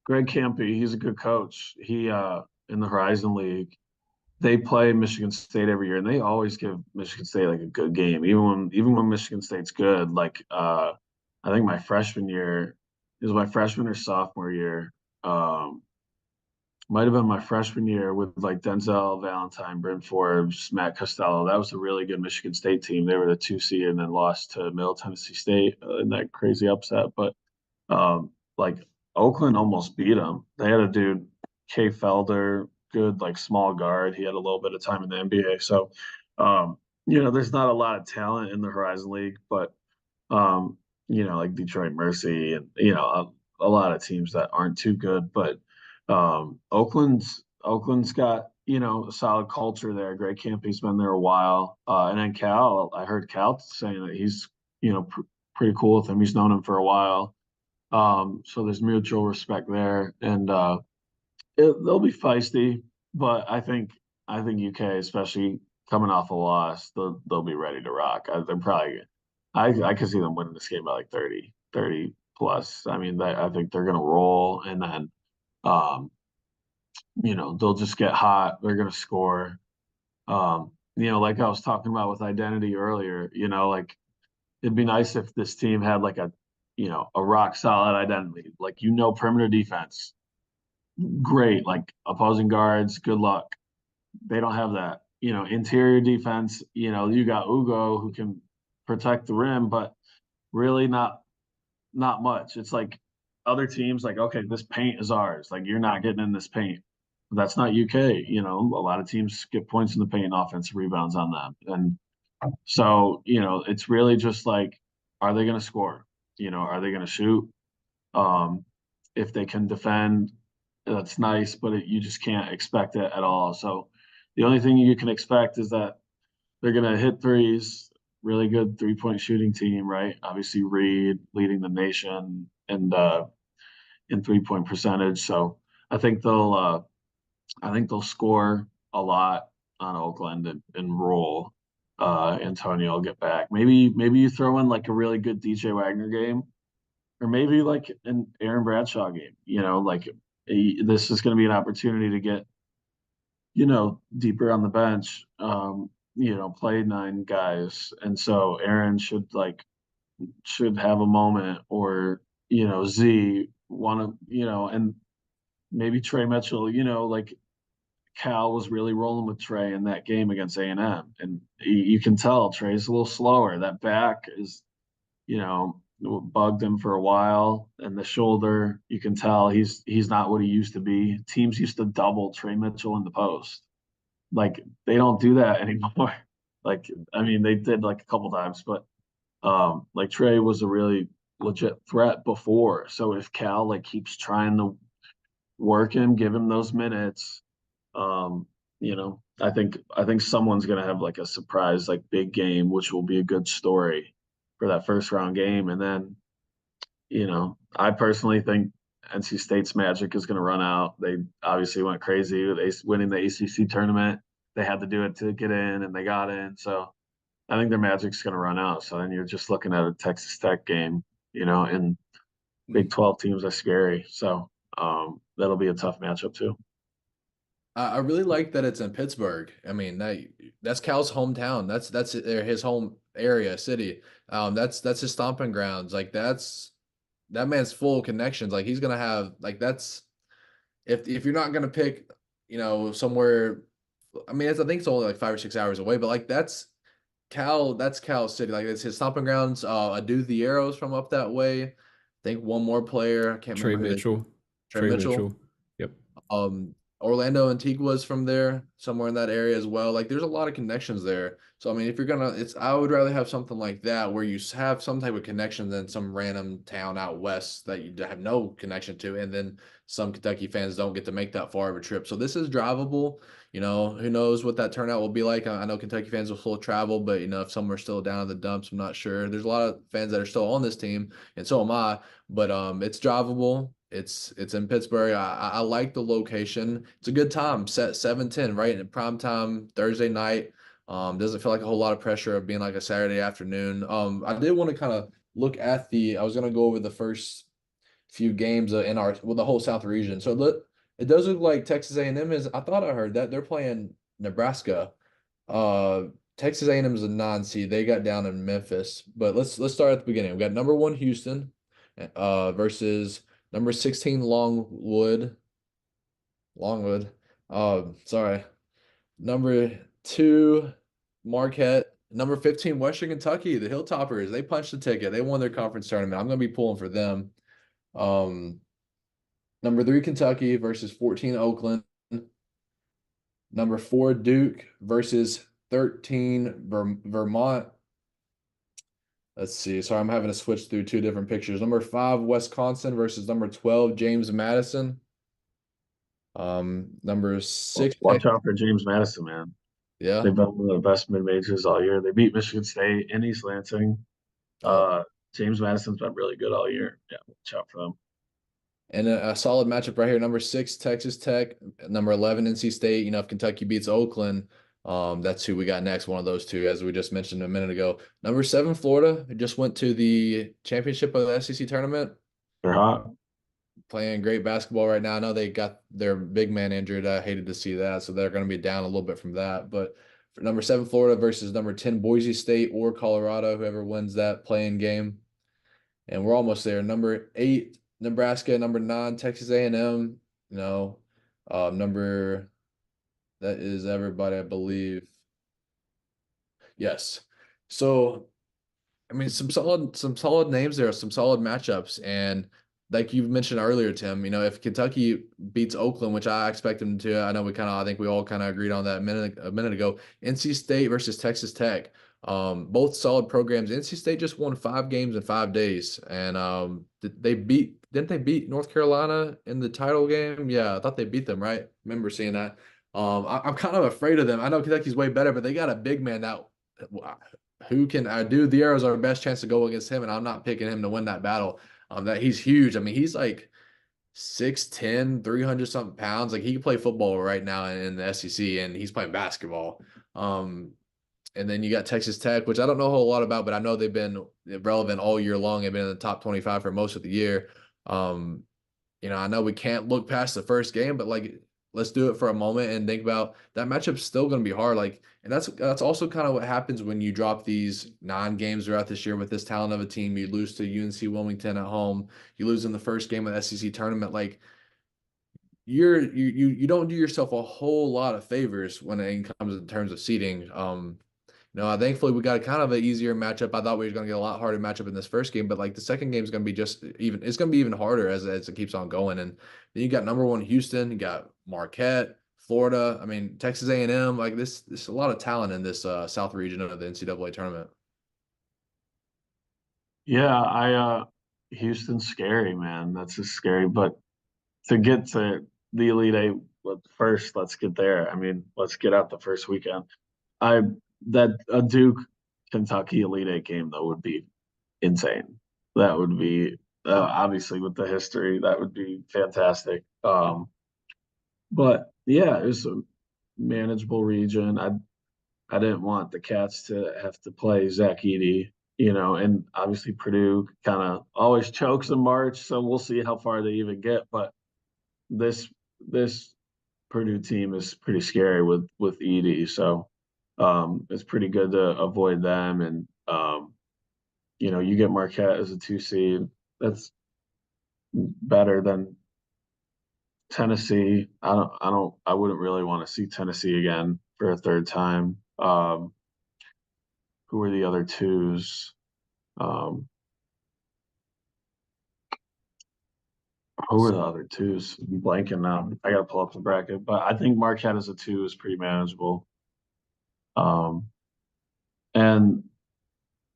B: Greg Campy, he's a good coach. He in the Horizon League, they play Michigan State every year, and they always give Michigan State like a good game, even when Michigan State's good. Like I think my freshman year, it was my freshman or sophomore year. Um, might have been my freshman year with like Denzel Valentine, Bryn Forbes, Matt Costello. That was a really good Michigan State team. They were the 2 seed and then lost to Middle Tennessee State in that crazy upset. But like Oakland almost beat them. They had a dude, Kay Felder, good like small guard. He had a little bit of time in the NBA. So, there's not a lot of talent in the Horizon League, but like Detroit Mercy and a lot of teams that aren't too good. But Oakland's got a solid culture there. Greg Campy's been there a while, and then Cal. I heard Cal saying that he's pretty cool with him. He's known him for a while. So there's mutual respect there, and they'll be feisty, but I think UK, especially coming off a loss, they'll be ready to rock. They're probably I could see them winning this game by like 30 plus. I mean, I think they're gonna roll, and then um, they'll just get hot. They're gonna score. Like I was talking about with identity earlier. Like it'd be nice if this team had like a rock solid identity, like perimeter defense, great, like opposing guards, good luck. They don't have that. Interior defense, you got Ugo who can protect the rim, but really not much. It's like other teams like, okay, this paint is ours. Like you're not getting in this paint. That's not UK. A lot of teams get points in the paint and offensive rebounds on them. And so, it's really just like, are they going to score? Are they going to shoot? If they can defend, that's nice, but you just can't expect it at all. So the only thing you can expect is that they're going to hit threes, really good 3-point shooting team, right? Obviously, Reed leading the nation and in 3-point percentage. So I think they'll score a lot on Oakland and roll. Antonio will get back. Maybe you throw in like a really good DJ Wagner game, or maybe like an Aaron Bradshaw game. Like this is going to be an opportunity to get deeper on the bench. Play 9 guys, and so Aaron should have a moment, or Z want to and maybe Trey Mitchell. Like Cal was really rolling with Trey in that game against A&M, and you can tell Trey's a little slower. That back is, bugged him for a while, and the shoulder, you can tell he's not what he used to be. Teams used to double Trey Mitchell in the post. Like they don't do that anymore. Like, I mean, they did like a couple times, but like Trey was a really legit threat before. So if Cal like keeps trying to work him, give him those minutes, I think someone's gonna have like a surprise, like big game, which will be a good story for that first round game. And then, I personally think NC State's magic is gonna run out. They obviously went crazy with winning the ACC tournament. They had to do it to get in, and they got in. So I think their magic's gonna run out. So then you're just looking at a Texas Tech game, and Big 12 teams are scary. So that'll be a tough matchup too.
A: I really like that it's in Pittsburgh. I mean, that's Cal's hometown. That's his home area, city. That's his stomping grounds. Like that man's full of connections. Like he's gonna have like that's if you're not gonna pick, somewhere. I mean, I think it's only like 5 or 6 hours away, but like that's Cal City. Like it's his stomping grounds. I do the arrows from up that way. I think one more player. I can't
C: Trey
A: remember who
C: Mitchell.
A: Trey Mitchell.
C: Yep.
A: Orlando Antigua's from there, somewhere in that area as well. Like there's a lot of connections there. So I mean, if you're gonna, I would rather have something like that where you have some type of connection than some random town out west that you have no connection to, and then some Kentucky fans don't get to make that far of a trip. So this is drivable. Who knows what that turnout will be like. I know Kentucky fans will still travel, but if some are still down in the dumps, I'm not sure. There's a lot of fans that are still on this team, and so am I. But it's drivable. It's in Pittsburgh. I like the location. It's a good time. Set 7:10, right in prime time Thursday night. Doesn't feel like a whole lot of pressure of being like a Saturday afternoon. I did want to kind of look at I was gonna go over the first few games in the whole South region. So it does look like Texas A&M is. I thought I heard that they're playing Nebraska. Uh, Texas A&M is a non-seed. They got down in Memphis. But let's start at the beginning. We got number 1 Houston, versus number 16 Longwood. Longwood. Sorry. Number 2 Marquette. Number 15 Western Kentucky, the Hilltoppers. They punched the ticket. They won their conference tournament. I'm going to be pulling for them. Number 3 Kentucky versus 14 Oakland. Number 4 Duke versus 13 Vermont. Let's see. Sorry, I'm having to switch through 2 different pictures. Number 5 Wisconsin versus number 12 James Madison. Number 6
B: Watch out for James Madison, man.
A: Yeah.
B: They've been one of the best mid majors all year. They beat Michigan State in East Lansing. James Madison's been really good all year. Yeah, watch out for them.
A: And a solid matchup right here. Number 6 Texas Tech. Number 11 NC State. You know, if Kentucky beats Oakland, that's who we got next. One of those two, as we just mentioned a minute ago. Number 7 Florida. Who just went to the championship of the SEC tournament.
B: They're hot.
A: Playing great basketball right now. I know they got their big man injured. I hated to see that. So they're going to be down a little bit from that. But for number 7 Florida versus number 10 Boise State or Colorado, whoever wins that playing game. And we're almost there. Number 8 Nebraska, number 9 Texas A&M. You know, number that is everybody, I believe. Yes. So I mean, some solid names there, some solid matchups, and like you mentioned earlier, Tim, you know, if Kentucky beats Oakland, which I expect them to, I think we all kind of agreed on that a minute ago. NC State versus Texas Tech, both solid programs. NC State just won 5 games in 5 days, and didn't they beat North Carolina in the title game? Yeah, I thought they beat them, right? Remember seeing that. I'm kind of afraid of them. I know Kentucky's way better, but they got a big man that who can do the Arrows our best chance to go against him, and I'm not picking him to win that battle. That he's huge. I mean, he's like 6'10", 300 something pounds. Like he can play football right now in the SEC, and he's playing basketball. And then you got Texas Tech, which I don't know a whole lot about, but I know they've been relevant all year long. They've been in the top 25 for most of the year. You know, I know we can't look past the first game, but like let's do it for a moment and think about that matchup's still going to be hard. Like, and that's also kind of what happens when you drop these 9 games throughout this year with this talent of a team. You lose to UNC Wilmington at home. You lose in the first game of the SEC tournament. Like you don't do yourself a whole lot of favors when it comes in terms of seeding. No, thankfully we got kind of an easier matchup. I thought we were going to get a lot harder matchup in this first game, but like the second game is going to be just even. It's going to be even harder as it keeps on going. And then you got number 1 Houston, you got Marquette, Florida. I mean Texas A&M. Like this, there's a lot of talent in this South region of the NCAA tournament.
B: Yeah, Houston's scary, man. That's just scary. But to get to the Elite Eight, first, let's get there. I mean, let's get out the first weekend. That a Duke Kentucky Elite Eight game though would be insane. That would be obviously with the history, that would be fantastic. But yeah, it's a manageable region. I didn't want the Cats to have to play Zach Edey, you know, and obviously Purdue kind of always chokes in March, so we'll see how far they even get. But this Purdue team is pretty scary with Edey, so it's pretty good to avoid them. And you know, you get Marquette as a 2 seed. That's better than Tennessee. I wouldn't really want to see Tennessee again for a third time. Who are the other 2s? Who are the other 2s? I'm blanking now. I gotta pull up the bracket, but I think Marquette as a 2 is pretty manageable.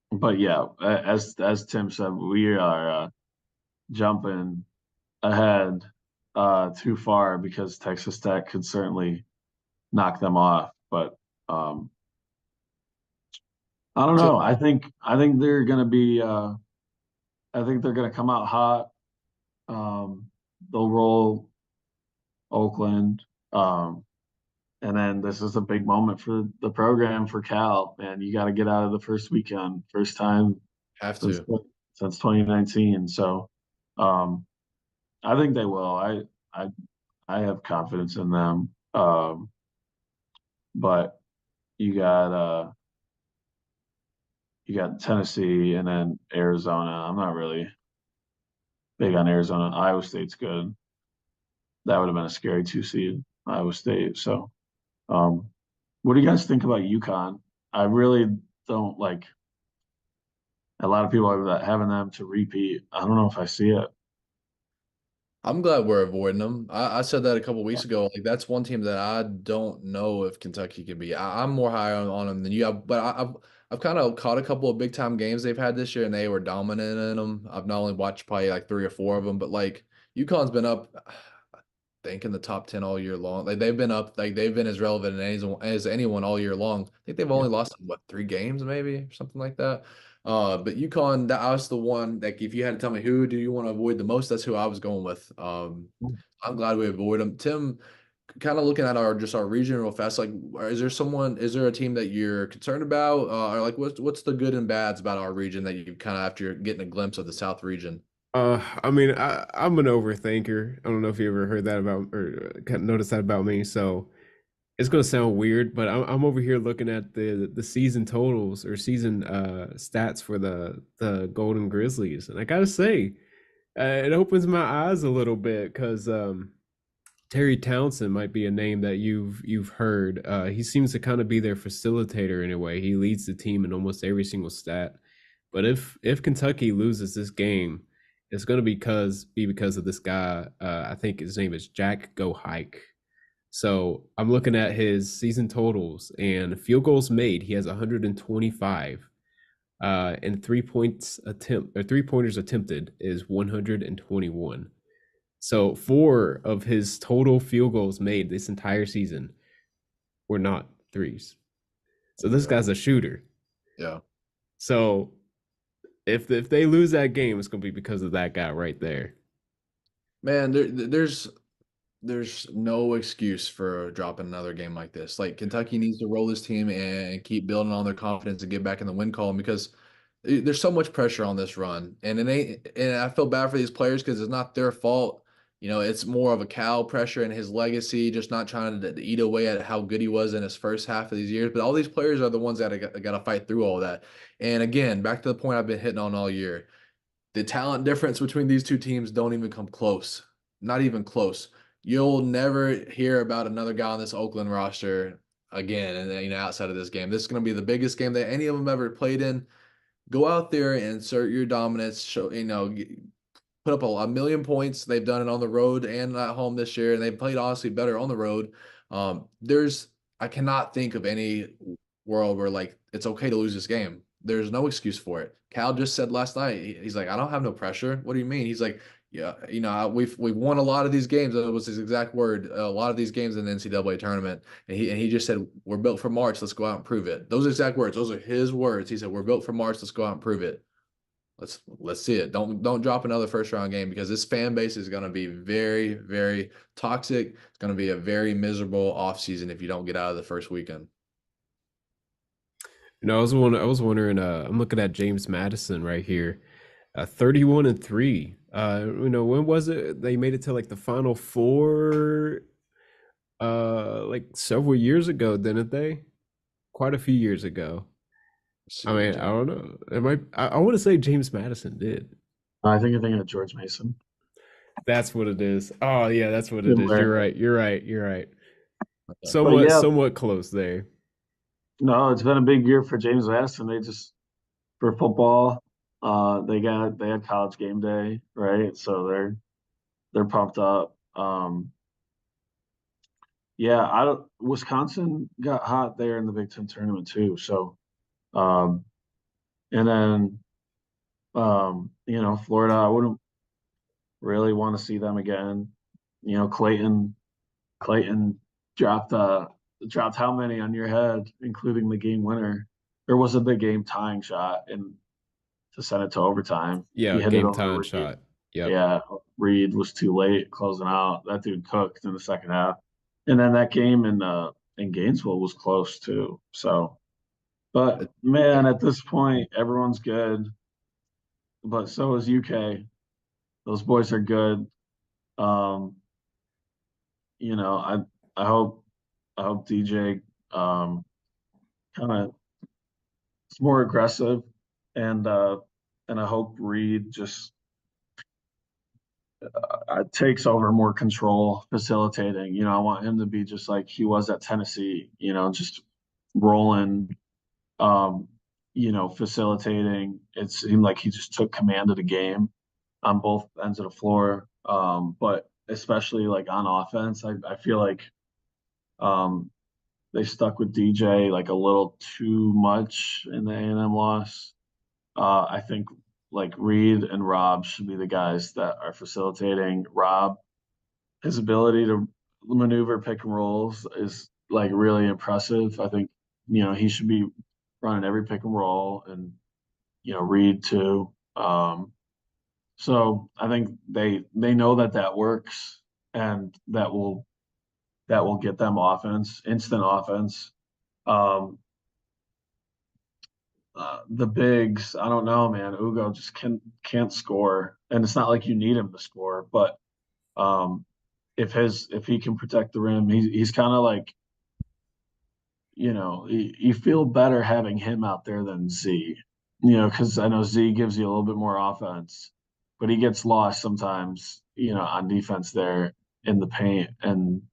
B: But yeah, as Tim said, we are jumping ahead too far because Texas Tech could certainly knock them off. But I don't know. I think they're gonna be. I think they're gonna come out hot. They'll roll Oakland. And then this is a big moment for the program for Cal, and you got to get out of the first weekend, first time
A: Have
B: since
A: to.
B: since 2019. So I think they will. I I have confidence in them. But you got uh you got Tennessee and then Arizona. I'm not really big on Arizona. Iowa State's good. That would have been a scary 2 seed, Iowa State. So, um, what do you guys think about UConn? I really don't like a lot of people are having them to repeat. I don't know if I see it.
A: I'm glad we're avoiding them. I said that a couple weeks ago. Like that's one team that I don't know if Kentucky can be. I'm more high on them than you have, but I've kind of caught a couple of big time games they've had this year, and they were dominant in them. I've not only watched probably like 3 or 4 of them, but like UConn's been up, I think in the top 10 all year long. Like they've been up, like they've been as relevant as anyone all year long. I think they've
D: Yeah.
A: only lost what 3 games maybe or something like that. But UConn, that was the one. Like, if you had to tell me who do you want to avoid the most, that's who I was going with. I'm glad we avoid them. Tim, kind of looking at our region real fast. Like, is there a team that you're concerned about, or like what's the good and bads about our region that you kind of after getting a glimpse of the South region?
C: I mean, I'm an overthinker. I don't know if you ever heard that about or noticed that about me. So it's gonna sound weird, but I'm over here looking at the season totals or season stats for the Golden Grizzlies, and I gotta say, it opens my eyes a little bit because Terry Townsend might be a name that you've heard. He seems to kind of be their facilitator in a way. He leads the team in almost every single stat. But if Kentucky loses this game, it's going to be because of this guy. I think his name is Jack Go Hike. So I'm looking at his season totals and field goals made. He has 125, and 3 pointers attempted is 121. So 4 of his total field goals made this entire season were not threes. So this
A: Yeah.
C: guy's a shooter.
A: Yeah.
C: So if they lose that game, it's gonna be because of that guy right there.
A: Man, there's no excuse for dropping another game like this. Like Kentucky needs to roll this team and keep building on their confidence and get back in the win column because there's so much pressure on this run. And it ain't and I feel bad for these players because it's not their fault. You know, it's more of a Cal pressure and his legacy, just not trying to eat away at how good he was in his first half of these years. But all these players are the ones that got to fight through all that. And again, back to the point I've been hitting on all year, the talent difference between these two teams don't even come close. Not even close. You'll never hear about another guy on this Oakland roster again, and outside of this game, this is going to be the biggest game that any of them ever played in. Go out there and assert your dominance. Show put up a million points. They've done it on the road and at home this year, and they played honestly better on the road. I cannot think of any world where like it's okay to lose this game. There's no excuse for it. Cal just said last night, he's like, I don't have no pressure. What do you mean? He's like, yeah, we've won a lot of these games. That was his exact word. A lot of these games in the NCAA tournament, and he just said, we're built for March. Let's go out and prove it. Those exact words. Those are his words. He said, we're built for March. Let's go out and prove it. Let's see it. Don't drop another first round game because this fan base is going to be very, very toxic. It's going to be a very miserable offseason if you don't get out of the first weekend.
C: I was wondering. I'm looking at James Madison right here, 31-3. When was it? They made it to like the Final Four, like several years ago, didn't they? Quite a few years ago. I mean, I don't know. I want to say James Madison did.
B: I think you're thinking of George Mason.
C: That's what it is. Oh yeah, that's what it is.
B: Similar.
C: You're right. You're right. You're right.
B: But yeah,
C: Somewhat close there.
B: no, it's been a big year for James Madison. They just for football, they had college game day, right? So they're pumped up. Yeah, I don't. Wisconsin got hot there in the Big Ten tournament too. So, um, and then Florida, I wouldn't really want to see them again. Clayton dropped dropped how many on your head, including the game winner. Or was it the game tying shot and to send it to overtime?
C: Yeah,
B: He hit it
C: game
B: over
C: time
B: Reed.
C: shot. Yep.
B: Yeah, Reed was too late closing out. That dude cooked in the second half. And then that game in Gainesville was close too. So, but man, at this point, everyone's good. But so is UK. Those boys are good. Um, you know, I hope DJ kind of is more aggressive, and I hope Reed just takes over more control facilitating. I want him to be just like he was at Tennessee. Just rolling, um, facilitating. It seemed like he just took command of the game on both ends of the floor. But especially like on offense, I feel like um, they stuck with DJ like a little too much in the A&M loss. I think like Reed and Rob should be the guys that are facilitating. Rob, his ability to maneuver pick and rolls is like really impressive. I think, he should be running every pick and roll, and, Reed too. So I think they know that works, and that will get them offense, instant offense. Um, the bigs, I don't know, man. Ugo just can't score, and it's not like you need him to score, but um, if he can protect the rim, he's kind of like, you feel better having him out there than Z, because I know Z gives you a little bit more offense, but he gets lost sometimes, on defense there in the paint. And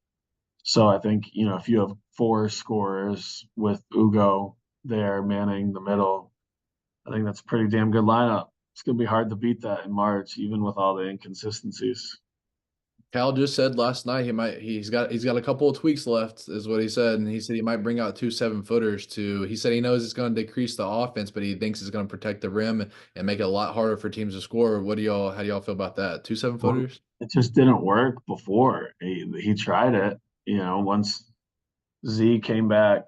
B: so I think, if you have four scorers with Ugo there manning the middle, I think that's a pretty damn good lineup. It's gonna be hard to beat that in March, even with all the inconsistencies.
A: Cal just said last night he's got a couple of tweaks left, is what he said, and he said he might bring out 2 7-footers to. He said he knows it's going to decrease the offense, but he thinks it's going to protect the rim and make it a lot harder for teams to score. How do y'all feel about that? 2 7-footers?
B: It just didn't work before. He tried it, once Z came back,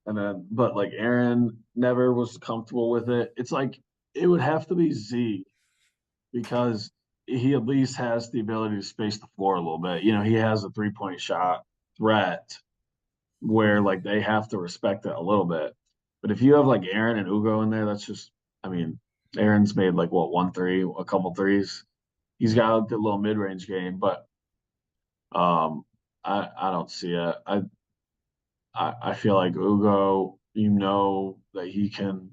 B: and then but like Aaron never was comfortable with it. It's like it would have to be Z because he at least has the ability to space the floor a little bit. He has a 3-point shot threat where like they have to respect it a little bit. But if you have like Aaron and Ugo in there, that's just, I mean, Aaron's made like what, 1 3, a couple threes. He's got a good little mid range game, but I don't see it. I feel like Ugo, that he can,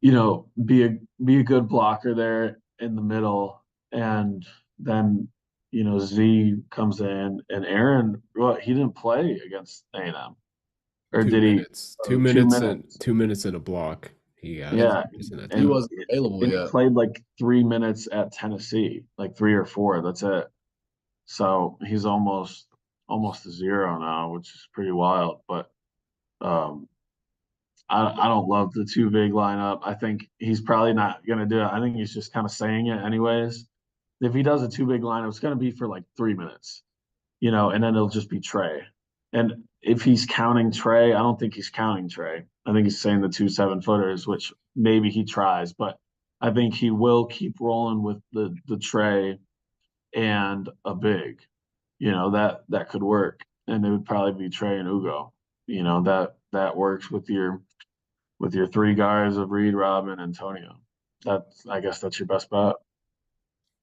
B: be a good blocker there in the middle, and then Z comes in, and Aaron, well, he didn't play against A&M, or
C: Two
B: did he?
C: minutes,
B: Oh, 2 minutes.
C: 2 minutes in a block. He got
A: And
B: Yeah,
C: in that
A: he
B: and
C: time.
A: wasn't available
B: and he
A: yet.
B: played like 3 minutes at Tennessee, like 3 or 4. That's it. So he's almost a zero now, which is pretty wild. But um, I don't love the two big lineup. I think he's probably not gonna do it. I think he's just kind of saying it anyways. If he does a two big lineup, it's gonna be for like 3 minutes, and then it'll just be Trey. And if he's counting Trey, I don't think he's counting Trey. I think he's saying the 2 7-footers, which maybe he tries, but I think he will keep rolling with the Trey and a big. That could work, and it would probably be Trey and Ugo. That works with your three guys of Reed, Robin, Antonio. I guess that's your best bet.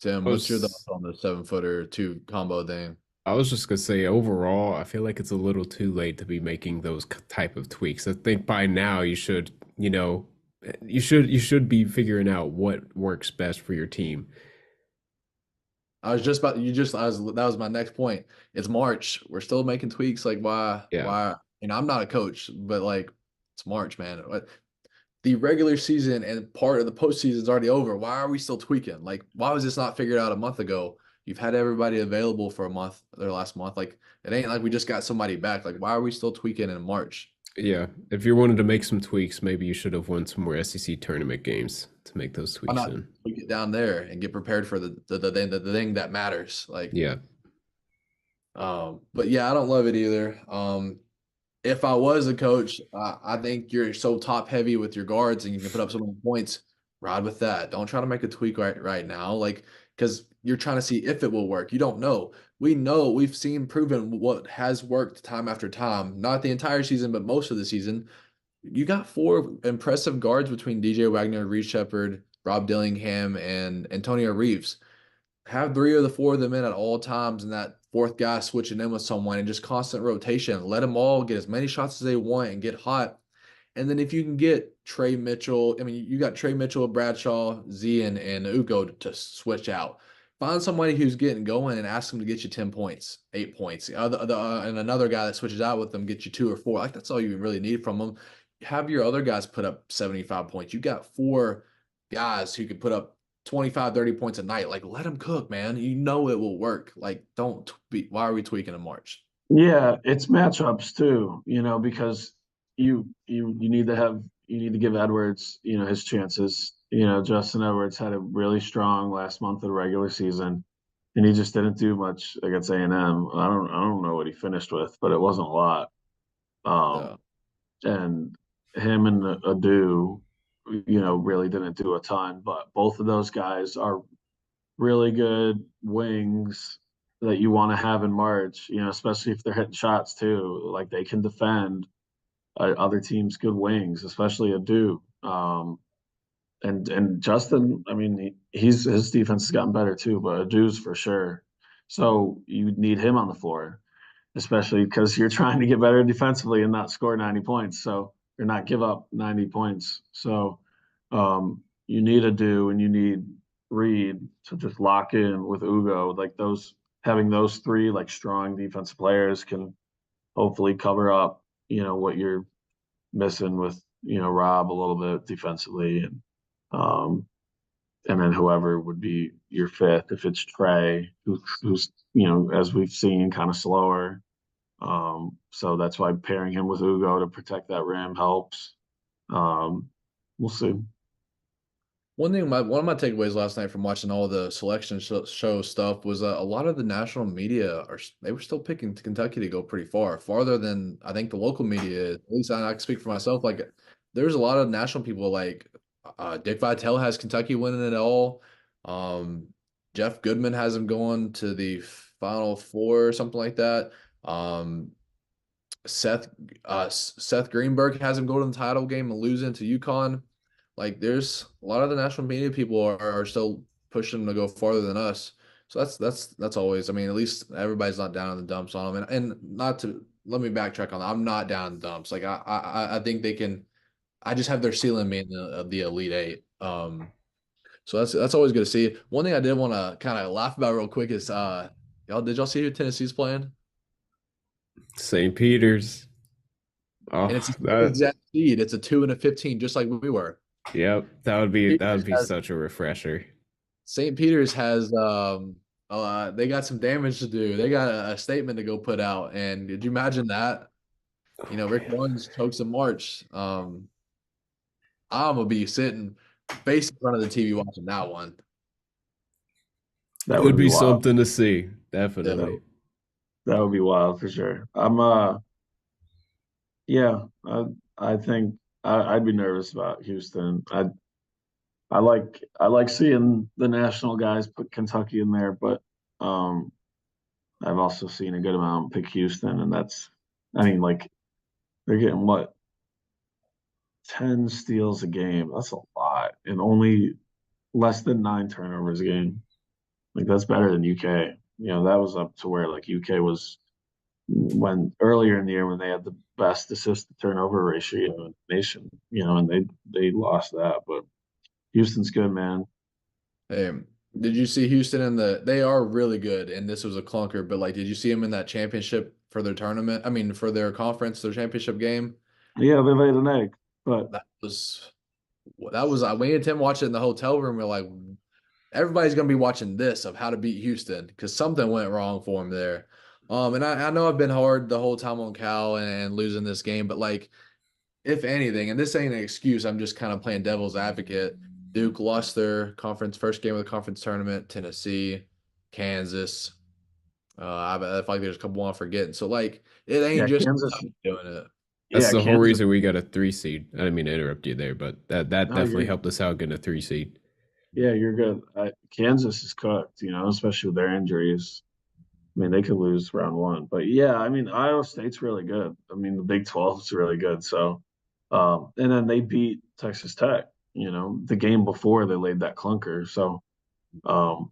A: Tim,
C: I
A: what's your thoughts
C: was
A: on the 7-footer two combo thing?
C: I was just gonna say overall, I feel like it's a little too late to be making those type of tweaks. I think by now you should, you should be figuring out what works best for your team.
A: I was just about you just I was that was my next point. It's March. We're still making tweaks. Like
C: Yeah.
A: I'm not a coach, but like it's March, man. The regular season and part of the postseason is already over. Why are we still tweaking? Like, why was this not figured out a month ago? You've had everybody available for a month, their last month. Like, it ain't like we just got somebody back. Like, why are we still tweaking in March?
C: Yeah. If you wanted to make some tweaks, maybe you should have won some more SEC tournament games to make those
A: Why
C: tweaks
A: not
C: in.
A: tweak it down there and get prepared for the thing that matters? Like,
C: Yeah.
A: but yeah, I don't love it either. If I was a coach, I think you're so top heavy with your guards and you can put up so many points. Ride with that. Don't try to make a tweak right now, like because you're trying to see if it will work. You don't know. We know we've seen proven what has worked time after time. Not the entire season, but most of the season. You got 4 impressive guards between DJ Wagner, Reed Shepard, Rob Dillingham, and Antonio Reeves. have three or the four of them in at all times, and that fourth guy switching in with someone, and just constant rotation. Let them all get as many shots as they want and get hot. And then if you can get Trey Mitchell, I mean, you got Trey Mitchell, Bradshaw, Z, and Ugo to switch out. Find somebody who's getting going and ask them to get you 10 points, 8 points. And another guy that switches out with them gets you 2 or 4. Like, that's all you really need from them. Have your other guys put up 75 points. You got four guys who could put up 25, 30 points a night. Like, let them cook, man. You know it will work. Like, don't be, why are we tweaking in March?
B: Yeah, it's matchups too, because you need to give Edwards, his chances. Justin Edwards had a really strong last month of the regular season, and he just didn't do much against A&M. I don't know what he finished with, but it wasn't a lot.
A: Uh,
B: And him and Adu, really didn't do a ton, but both of those guys are really good wings that you want to have in March, especially if they're hitting shots too. Like, they can defend other teams' good wings, especially Adu. And Justin, I mean, his defense has gotten better too, but Adu's for sure. So you need him on the floor, especially because you're trying to get better defensively and not score 90 points. So, or not give up 90 points. So you need Adu and you need Reed to just lock in with Ugo. Like, having those three like strong defensive players can hopefully cover up, what you're missing with, Rob a little bit defensively, um and then whoever would be your fifth, if it's Trey, who's as we've seen, kind of slower. So that's why pairing him with Ugo to protect that rim helps. We'll see.
A: One of my takeaways last night from watching all the selection show stuff was a lot of the national media they were still picking Kentucky to go pretty far, farther than I think the local media is. At least I can speak for myself. Like, there's a lot of national people like Dick Vitale has Kentucky winning it all. Um, Jeff Goodman has them going to the Final Four or something like that. Um, Seth Greenberg has him go to the title game and losing to UConn. Like, there's a lot of the national media people are still pushing them to go farther than us. So that's always. I mean, at least everybody's not down in the dumps on them. And not to let me backtrack on that. I'm not down in the dumps. Like, I think they can. I just have their ceiling being the Elite Eight. So that's always good to see. One thing I did want to kind of laugh about real quick is y'all see who Tennessee's playing?
C: St. Peter's.
A: And
C: Oh,
A: it's the same
C: that
A: exact seed. It's a 2 and a 15, just like we were.
C: yep. That would be
A: Has
C: such a refresher.
A: St. Peter's has they got some damage to do. They got a statement to go put out. And did you imagine that?
C: Oh,
A: Rick
C: man.
A: Barnes chokes in March. I'm gonna be sitting face in front of the TV watching that one.
B: That
C: Would
B: would be
C: be
B: wild.
C: something to see.
A: Yeah.
C: Definitely.
B: That would be wild for sure. Yeah, I think I'd be nervous about Houston. I like seeing the national guys put Kentucky in there, but um, I've also seen a good amount pick Houston, and I mean, like, they're getting what, 10 steals a game. That's a lot, and only less than 9 turnovers a game. Like, that's better than UK. That was up to where like UK was when earlier in the year when they had the best assist to turnover ratio in the nation. And they lost that, but Houston's good, man.
A: Hey, did you see Houston in they are really good, and this was a clunker, but like, did you see them in that championship for their tournament? I mean, for their conference, their championship game?
B: Yeah, they laid an egg, but
A: That was me and Tim watched it in the hotel room. We're like, everybody's gonna be watching this of how to beat Houston because something went wrong for him there. And I know I've been hard the whole time on Cal and losing this game, but like, if anything, and this ain't an excuse, I'm just kind of playing devil's advocate. Duke lost their conference first game of the conference tournament. Tennessee, Kansas. I feel like there's a couple more I'm forgetting. So like, it ain't
B: yeah,
A: just
B: Kansas.
A: doing it.
C: That's
B: Yeah,
C: the whole
B: Kansas.
C: reason we got a 3 seed. I didn't mean to interrupt you there, but that
B: No,
C: definitely
B: you're
C: helped us out getting a 3 seed.
B: yeah, you're good. Kansas is cooked, especially with their injuries. I mean, they could lose round one, but yeah, I mean, Iowa State's really good. I mean, the Big 12 is really good. So, and then they beat Texas Tech. The game before they laid that clunker. So, um,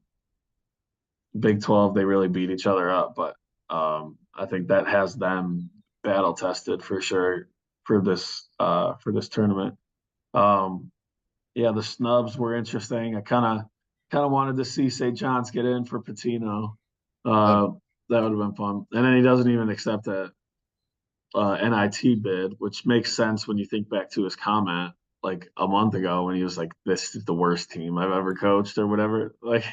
B: Big 12, they really beat each other up, but I think that has them battle tested for sure for this tournament. Um, yeah, the snubs were interesting. I kind of wanted to see St. John's get in for Patino.
A: Yep.
B: That would have been fun. And then he doesn't even accept a NIT bid, which makes sense when you think back to his comment like a month ago when he was like, "This is the worst team I've ever coached," or whatever, like,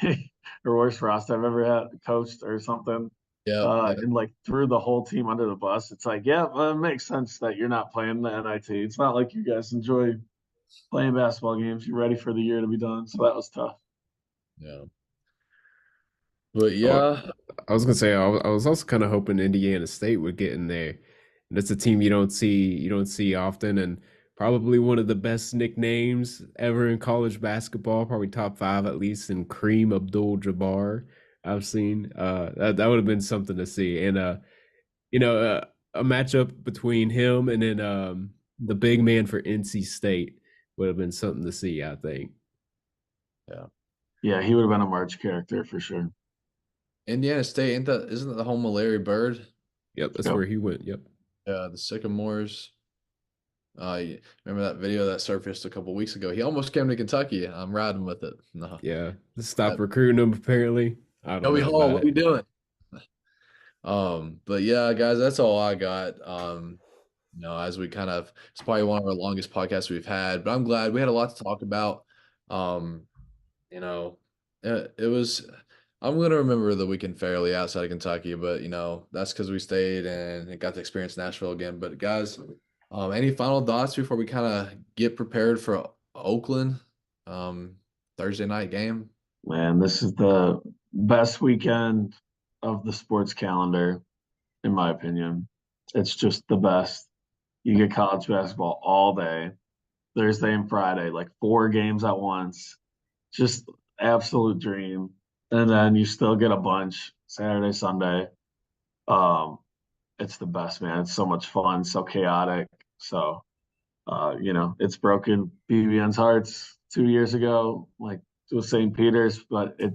B: or worst roster I've ever had coached or something.
A: Yep. Yep.
B: And like threw the whole team under the bus. It's like, yeah, well, it makes sense that you're not playing the NIT. It's not like you guys enjoy playing basketball games. You're ready for the year to be done. So that was tough.
A: Yeah. But
C: Oh,
A: yeah,
C: I was gonna say I was also kind of hoping Indiana State would get in there. That's a team you don't see often, and probably one of the best nicknames ever in college basketball, probably top five at least in Kareem Abdul-Jabbar I've seen. That would have been something to see, and you know, a matchup between him and then the big man for NC State would have been something to see, I think.
A: yeah.
B: Yeah, he would have been a March character for sure.
A: Indiana State, isn't that the home of Larry Bird?
C: Yep, that's
B: Yep.
C: where he went. Yep.
A: Yeah, the Sycamores. Remember that video that surfaced a couple weeks ago? He almost came to Kentucky. I'm riding with it. No,
C: Yeah. Just stop recruiting him apparently. I don't
A: Joey
C: know
A: Hall,
C: about
A: what are you
C: it.
A: doing? But yeah, guys, that's all I got. As we it's probably one of our longest podcasts we've had, but I'm glad we had a lot to talk about. Um, you know, it was. I'm gonna remember the weekend fairly outside of Kentucky, but that's because we stayed and got to experience Nashville again. But guys, any final thoughts before we kind of get prepared for Oakland, Thursday night game?
B: Man, this is the best weekend of the sports calendar, in my opinion. It's just the best. You get college basketball all day, Thursday and Friday, like 4 games at once. Just absolute dream. And then you still get a bunch Saturday, Sunday. Um, it's the best, man. It's so much fun, so chaotic. So, it's broken BBN's hearts 2 years ago, like with St. Peter's, but it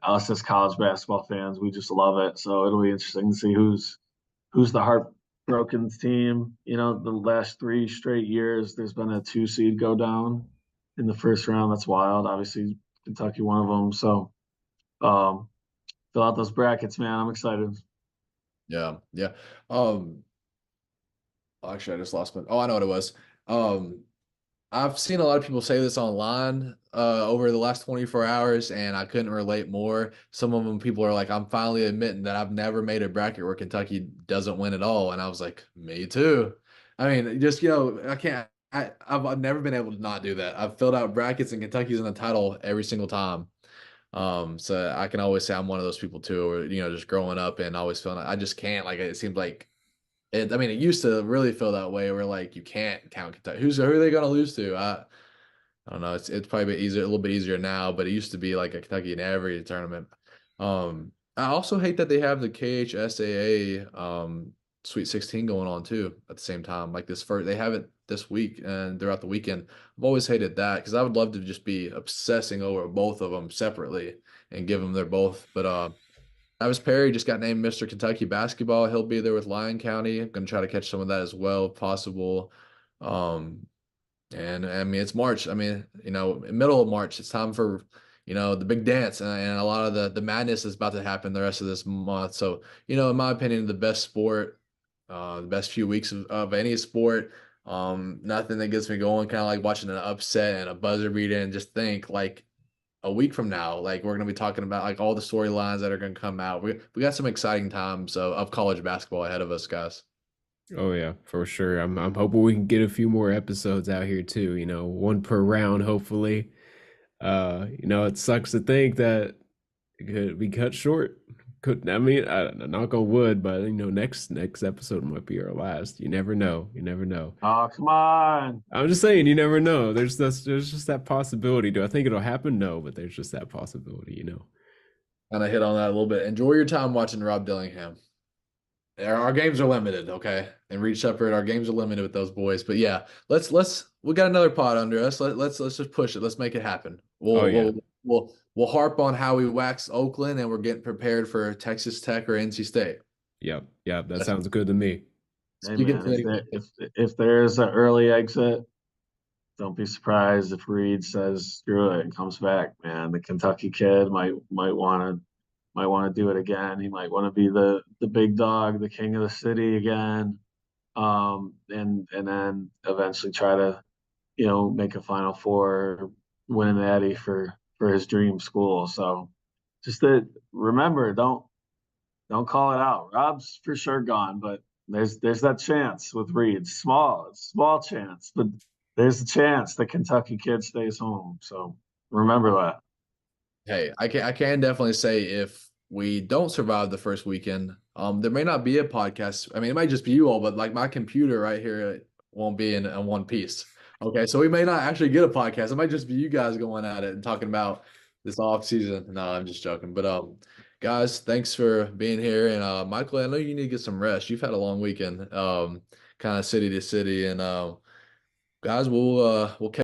B: us as college basketball fans, we just love it. So it'll be interesting to see who's the heartbroken team. The last 3 straight years, there's been a 2 seed go down in the first round. That's wild. Obviously, Kentucky, one of them. So, fill out those brackets, man. I'm excited.
A: Yeah, yeah. Um, Actually, I just lost my. Oh, I know what it was. Um, I've seen a lot of people say this online over the last 24 hours, and I couldn't relate more. Some of them people are like, I'm finally admitting that I've never made a bracket where Kentucky doesn't win at all. And I was like, me too. I mean, just, I can't, I've never been able to not do that. I've filled out brackets and Kentucky's in the title every single time. So I can always say I'm one of those people too, or, just growing up and always feeling like I just can't, like, it seems like it used to really feel that way where like you can't count Kentucky. Who are they going to lose to? I don't know. It's probably a little bit easier now, but it used to be like a Kentucky in every tournament. I also hate that they have the KHSAA Sweet 16 going on too at the same time. Like they have it this week and throughout the weekend. I've always hated that because I would love to just be obsessing over both of them separately and give them their both. But Travis Perry just got named Mr. Kentucky basketball. He'll be there with Lyon County. I'm going to try to catch some of that as well, if possible. Um, and I mean, it's March. I mean, middle of March, it's time for, the big dance. And a lot of the madness is about to happen the rest of this month. So, in my opinion, the best sport, the best few weeks of any sport. Nothing that gets me going, kind of like watching an upset and a buzzer beater and just think like, a week from now, like we're going to be talking about like all the storylines that are going to come out. We got some exciting times of college basketball ahead of us, guys.
C: Oh yeah, for sure. I'm hoping we can get a few more episodes out here too, one per round hopefully. It sucks to think that it could be cut short. Could I mean, I knock on wood, but next episode might be our last. You never know. You never know.
B: Oh, come on.
C: I'm just saying, you never know. There's just that possibility. Do I think it'll happen? No, but there's just that possibility.
A: Kind of hit on that a little bit. Enjoy your time watching Rob Dillingham. Our games are limited, okay? And Reed Shepherd, our games are limited with those boys. But yeah, we got another pod under us. Let's just push it. Let's make it happen.
C: Oh yeah.
A: We'll we'll harp on how we waxed Oakland and we're getting prepared for Texas Tech or NC State.
C: Yep, yep, that sounds good to me.
B: Hey
A: Speaking
B: man,
A: to
B: if there's an early exit, don't be surprised if Reed says screw it and comes back, man. The Kentucky kid might want to do it again. He might want to be the big dog, the king of the city again. And then eventually try to, make a Final Four, win an Natty for his dream school. So just remember, don't call it out. Rob's for sure gone, but there's that chance with Reed. Small chance, but there's a chance the Kentucky kid stays home. So remember that.
A: Hey, I can definitely say if we don't survive the first weekend, there may not be a podcast. I mean, it might just be you all, but like my computer right here won't be in one piece. Okay, so we may not actually get a podcast. It might just be you guys going at it and talking about this off season. No, I'm just joking. But guys, thanks for being here. And Michael, I know you need to get some rest. You've had a long weekend, kind of city to city. And guys, we'll catch